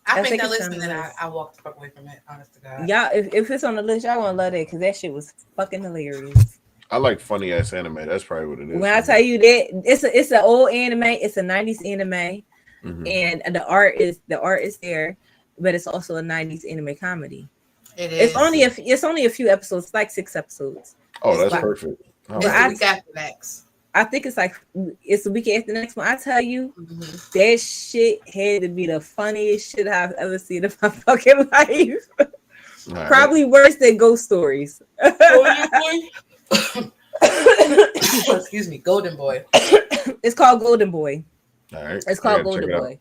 I think that list, and then I walked the fuck away from it. Honest to God.
Y'all, if it's on the list, y'all gonna love it because that shit was fucking hilarious.
I like funny ass anime. That's probably what it is.
When I tell you that it's an old anime, it's a 90s anime, and the art is there, but it's also a 90s anime comedy.
It is.
It's only a few episodes. It's like 6 episodes.
Oh, that's perfect.
It's the week after next.
I think it's the week after the next one. I tell you, that shit had to be the funniest shit I've ever seen in my fucking life. Probably worse than Ghost Stories.
Excuse me, Golden Boy.
It's called Golden Boy.
All right.
It's called Golden Boy.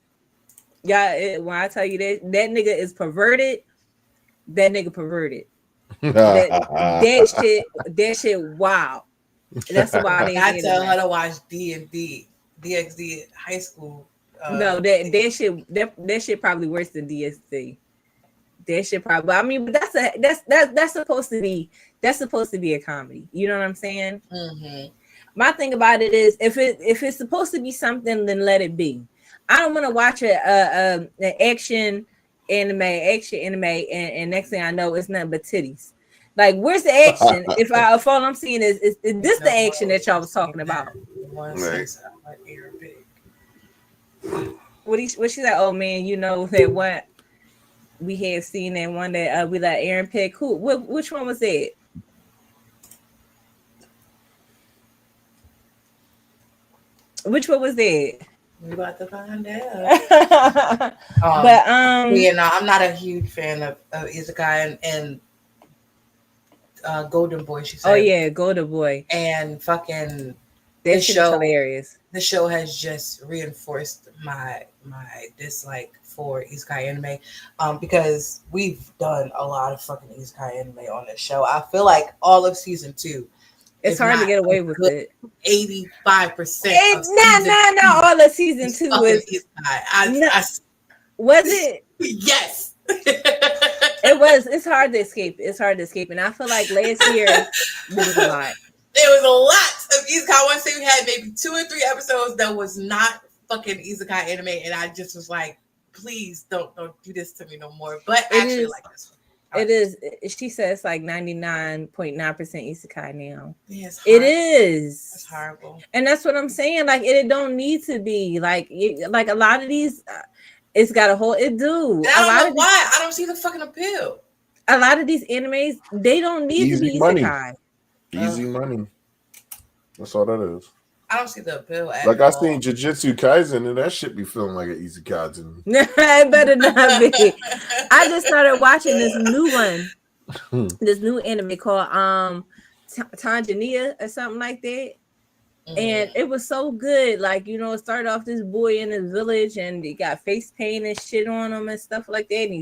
Yeah, when I tell you that nigga is perverted, that nigga perverted. that shit. Wow. That's why they
I tell her to watch D&D, DxD high school.
No, that shit probably worse than DxD. That shit probably. I mean, but that's supposed to be a comedy. You know what I'm saying?
Mm-hmm.
My thing about it is, if it's supposed to be something, then let it be. I don't want to watch an action anime, and next thing I know, it's nothing but titties. Like, where's the action? if all I'm seeing is this the action that y'all was talking about?
Right.
What she said? Oh man, you know that what we have seen that one that we let Aaron pick. Which one was it? Which one was that?
We about to find out.
But
yeah, no, I'm not a huge fan of Isekai and Golden Boy. She said.
Oh yeah, Golden Boy.
And fucking
that shit is hilarious.
The show has just reinforced my dislike for Isekai anime, because we've done a lot of fucking Isekai anime on this show. I feel like all of season 2.
It's hard to get away with it.
85%.
Not all of season 2 was. Was it?
Yes.
It was. It's hard to escape. And I feel like last year was a lot.
There was a lot of Isekai. I want to say we had maybe 2 or 3 episodes that was not fucking Isekai anime, and I just was like, please don't do this to me no more. But actually, like this one.
It is. She says it's like 99.9% Isekai now.
Yeah,
it is.
That's horrible.
And that's what I'm saying. Like it don't need to be like a lot of these. It's got a whole. It do.
And I don't know why. I don't see the fucking appeal.
A lot of these animes, they don't need to be Isekai.
Easy money. That's all that is.
I don't see the appeal at
like
all.
I seen Jujutsu Kaisen and that shit be feeling like an Isekai to me.
It better not be. I just started watching this new one, this new anime called Tanzania or something like that. And it was so good. Like, you know, it started off this boy in his village and he got face paint and shit on him and stuff like that. And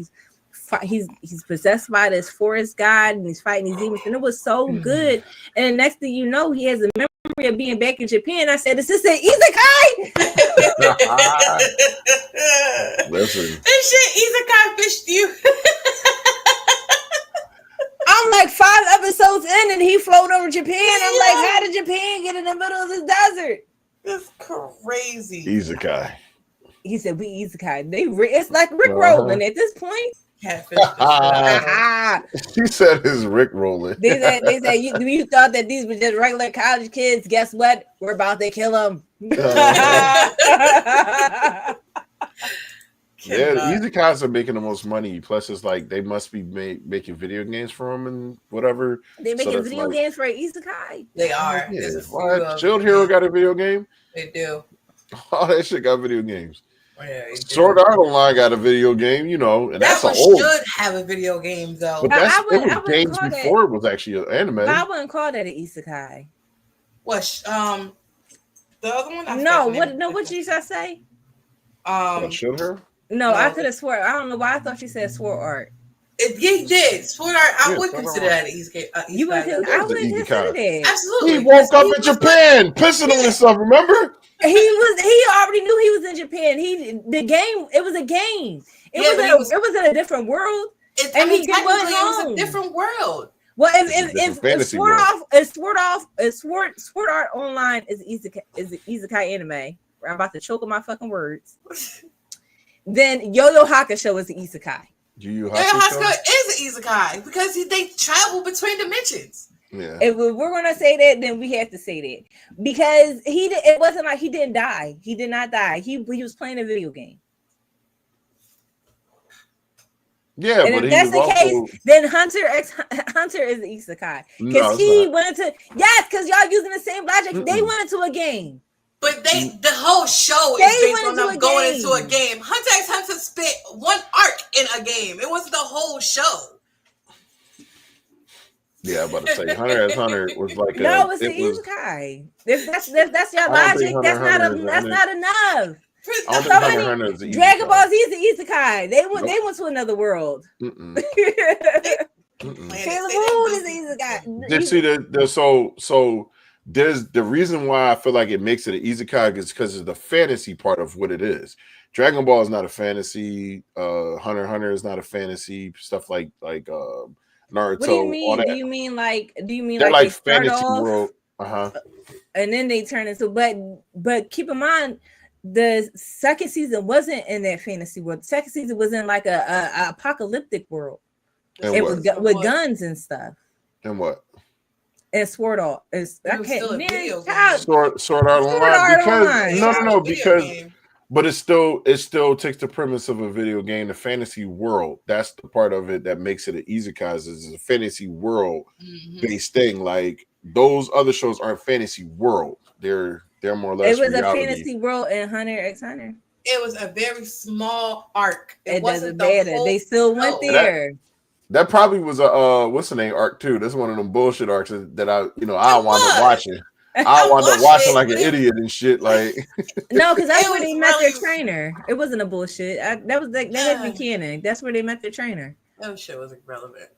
he's possessed by this forest god and he's fighting these demons. And it was so good. And the next thing you know, he has a memory of being back in Japan. I said, is this an Isekai?
Listen.
This shit Isekai fished you.
I'm like 5 episodes in and he floated over Japan. I'm like, how did Japan get in the middle of this desert?
That's crazy.
Isekai.
He said, we Isekai. It's like Rick rolling at this point.
Catfish.
She said it's Rick rolling.
They said you thought that these were just regular college kids. Guess what? We're about to kill them.
Yeah, Isekais are making the most money. Plus, it's like they must be making video games for them and whatever.
They making video games for Isekai.
They are.
Yeah. Shield Hero got a video game.
They do.
All that shit got video games.
Yeah,
Sword Art Online got a video game, you know, and that's old.
Should have a video game though.
But it was games before it was actually an anime.
I wouldn't call that an Isekai.
What? The other one?
What did you say?
Shield Hero?
No, I could have swore. I don't know why I thought you said Sword Art.
He did. Sword Art. I would consider that an Isekai.
You would? I would consider that.
Absolutely.
He woke up in Japan, pissing on himself. Remember?
He already knew he was in Japan. It was a game. It was in a different world.
It was a different world.
Well, if Sword Art Online is Isekai anime, I'm about to choke on my fucking words. Then Yu Hakusho is the Isekai.
Yu Yu
Hakusho is an Isekai because they travel between dimensions.
Yeah.
If we're gonna say that, then we have to say that because it wasn't like he didn't die. He did not die. He was playing a video game.
Yeah,
and
but
if that's the case, then Hunter is the Isekai because went into because y'all using the same logic. They went into a game.
But the whole show is based on them going into a game. Hunter x Hunter spent one arc in a game. It wasn't the whole show.
Yeah, I'm about to say Hunter x Hunter was like
No, it's an
it was.
isekai. If that's your
I don't think
logic,
Hunter
that's
x
not
Hunter is
that's
an
not enough.
I don't
So
think Hunter
many
x Hunter is an
Dragon
isekai.
Ball Z is an isekai. They went
Nope.
to another world.
Mm-mm. Mm-mm.
Sailor Moon is an isekai.
Did see so there's the reason why I feel like it makes it an izakag is because of the fantasy part of what it is. Dragon Ball is not a fantasy. Hunter x Hunter is not a fantasy. Stuff like Naruto.
What do you
All
mean?
that.
Do you mean
They're
like
like
they start
fantasy
off
world. Uh-huh.
and then they turn into but keep in mind the second season wasn't in that fantasy world. The second season was in like a apocalyptic world.
And
It
what?
was with guns and stuff.
And what?
And Sword Art. I
was still
can't
a
man,
video
child,
Sword Art
Sword
Online
Art
because
Online.
no because
Game.
but it still takes the premise of a video game, the fantasy world. That's the part of it that makes it an isekai is a fantasy world based thing. Like those other shows aren't fantasy world. They're more or less
It was
reality.
a fantasy world in Hunter x Hunter.
It was a very small arc.
It
wasn't
doesn't matter.
whole
They still went
show.
there.
That probably was a what's the name arc too. That's one of them bullshit arcs that I wound up watching. I wound up watching like an idiot and shit. Like
No, because that's
It
where
was
they met
really-
their trainer. It wasn't a bullshit. That was like that had canon. That's where they met their trainer.
That shit was irrelevant.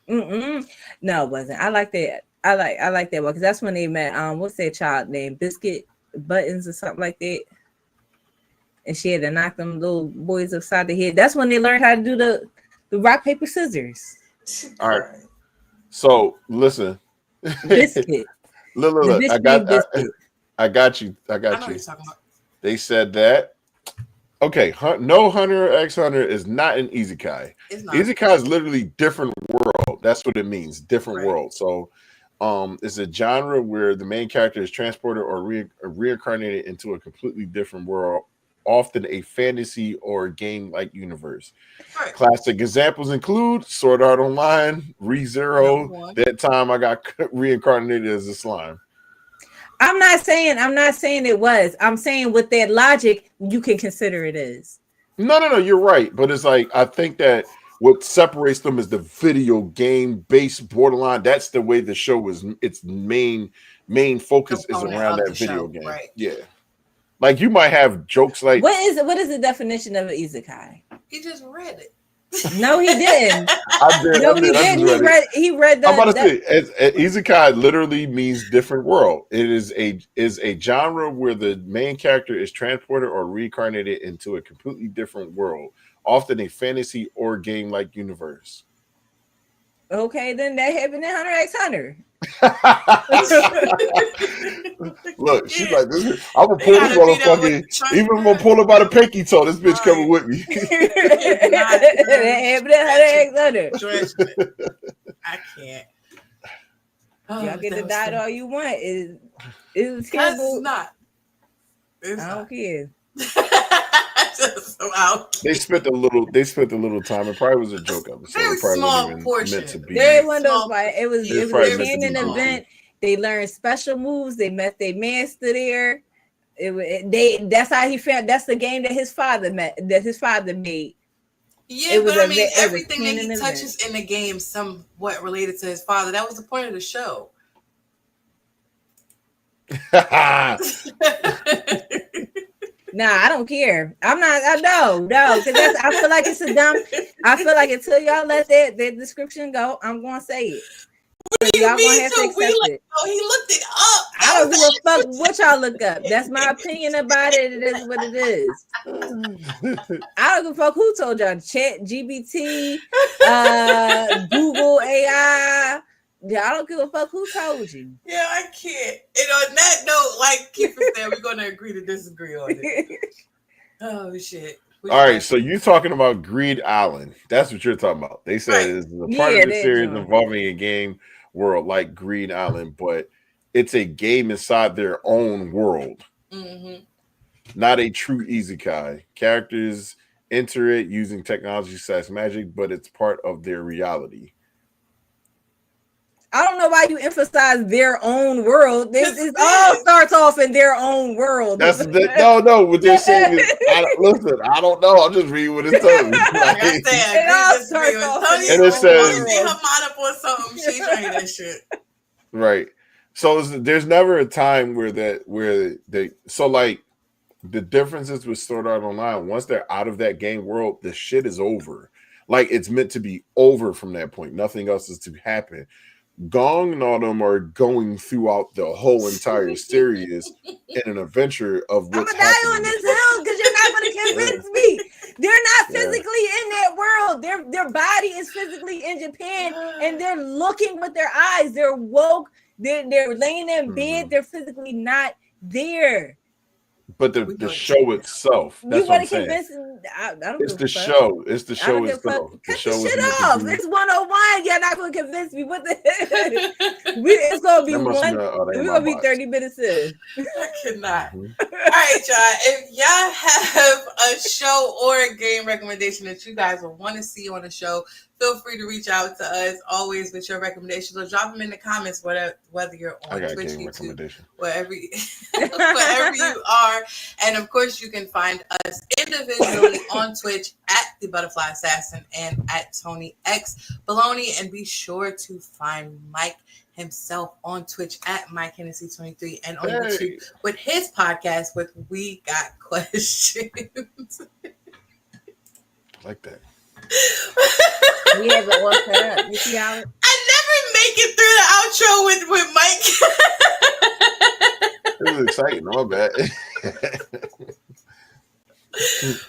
No, it wasn't. I like that. I like that one because that's when they met. What's that child name? Biscuit Buttons or something like that. And she had to knock them little boys upside the head. That's when they learned how to do the rock paper scissors.
all right. So listen,
Biscuit.
look. I got you. I
I know
got
what
you.
you're talking about.
They said that. Okay, no Hunter x Hunter is not an isekai.
It's not.
Isekai is literally different world. That's what it means, different
Right.
world. So, it's a genre where the main character is transported or reincarnated into a completely different world, often a fantasy or game-like universe.
Right.
Classic examples include Sword Art Online,
Number
ReZero.
one.
That time I got reincarnated as a slime.
I'm not saying it was. I'm saying with that logic, you can consider it is.
No, you're right. But it's like I think that what separates them is the video game based borderline. That's the way the show is. Its main focus is
Component
around
of
that
the
video
show,
game.
right.
Yeah, like you might have jokes like
What is the definition of an isekai?
He just read it.
No, he didn't.
I did.
No, he didn't. He read the.
I'm about to say, isekai literally means different world. It is a genre where the main character is transported or reincarnated into a completely different world, often a fantasy or game-like universe.
Okay, then that happened in Hunter x Hunter.
Look, she's like, this. I'm gonna pull this motherfucker. Even if I'm gonna pull her by the pinky toe, this bitch coming with me.
That happened in Hunter x Hunter.
Stretch it. I can't. Oh,
Y'all get
that
to
was
die
funny.
all you want. It's
That's
terrible.
not. It's
I
not.
don't care.
Just so out.
They spent a little time. It probably was a joke episode.
Very
It probably
small
wasn't even
portion.
meant to be.
There one of those.
Small-
Like, it was
It's
a
probably meant to
canon
be small.
event. They learned special moves. They met their master there. That's how he found. That's the game that his father made.
Yeah,
It was
but I
a
mean,
ve- it was
everything that
canon
he
event.
touches in the game somewhat related to his father. That was the point of the show.
Nah, I don't care. I'm not. I know, no, because I feel like it's a dumb. I feel like until y'all let that description go, I'm gonna say it. So y'all gonna have to accept it.
Oh, he looked it up.
I don't give a fuck what y'all look up. That's my opinion about it. It is what it is. I don't give a fuck who told y'all. Chat GBT, Google AI. Yeah, I don't give a fuck who told you.
Yeah, I can't. And on that note, like Keith said, we're gonna agree to disagree on it. Oh shit.
All right, so you're talking about Greed Island. That's what you're talking about. They said
Right.
it's a part
Yeah,
of the
they
series
do.
involving a game world like Greed Island, but it's a game inside their own world,
Mm-hmm.
not a true isekai. Characters enter it using technology / magic, but it's part of their reality.
I don't know why you emphasize their own world. This
This
is all
is.
starts off in their own world.
No. What they're saying is, listen. I don't know. I'm just reading what it tells me.
Like I
Like,
said,
It all
agree, disagree.
starts
When
off
Tony
in their own
see her
world.
mind up on something, she trying that shit.
right. So there's never a time where so like the differences with Sword Art Online, once they're out of that game world, the shit is over. Like it's meant to be over from that point. Nothing else is to happen. Gong and all them are going throughout the whole entire series in an adventure of
I'm
what's
gonna die on
happening.
this hill because you're not gonna convince me. They're not
Yeah.
physically in that world. Their body is physically in Japan, and they're looking with their eyes. They're woke. They're laying in bed.
Mhm.
They're physically not there.
But
We
the
know
show itself,
You
that's what I'm
want to
saying.
convince? I don't
It's
give
the
a fuck.
show. It's the
I don't
show
give a fuck.
itself. The
Cut
show
the
is
shit
meant to
off.
be.
It's 101. You're not gonna convince me. What the? It's gonna be
That must
one.
be my,
We're gonna be 30 minutes in.
I cannot.
Mhm.
All right, y'all. If y'all have a show or a game recommendation that you guys will want to see on the show, feel free to reach out to us always with your recommendations or drop them in the comments, whether you're
I
on
got a
Twitch,
game
YouTube,
recommendation.
wherever you are. And of course, you can find us individually on Twitch at the Butterfly Assassin and at Tony X Baloney. And be sure to find Mike himself on Twitch at Mike Hennessy 23 and on YouTube
Hey,
with his podcast with We Got Questions.
I like that.
We have it all set up. You see how it?
I never make it through the outro with Mike.
This is exciting. I'm bad.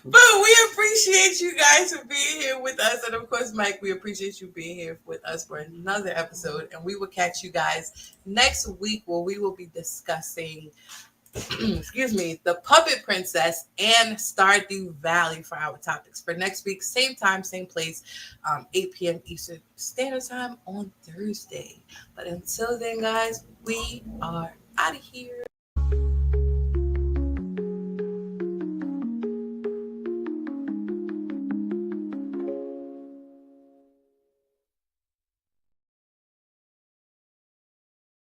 But we appreciate you guys for being here with us. And of course, Mike, we appreciate you being here with us for another episode. And we will catch you guys next week where we will be discussing The Puppet Princess and Stardew Valley for our topics. For next week, same time, same place, 8 p.m. Eastern Standard Time on Thursday. But until then, guys, we are out of here.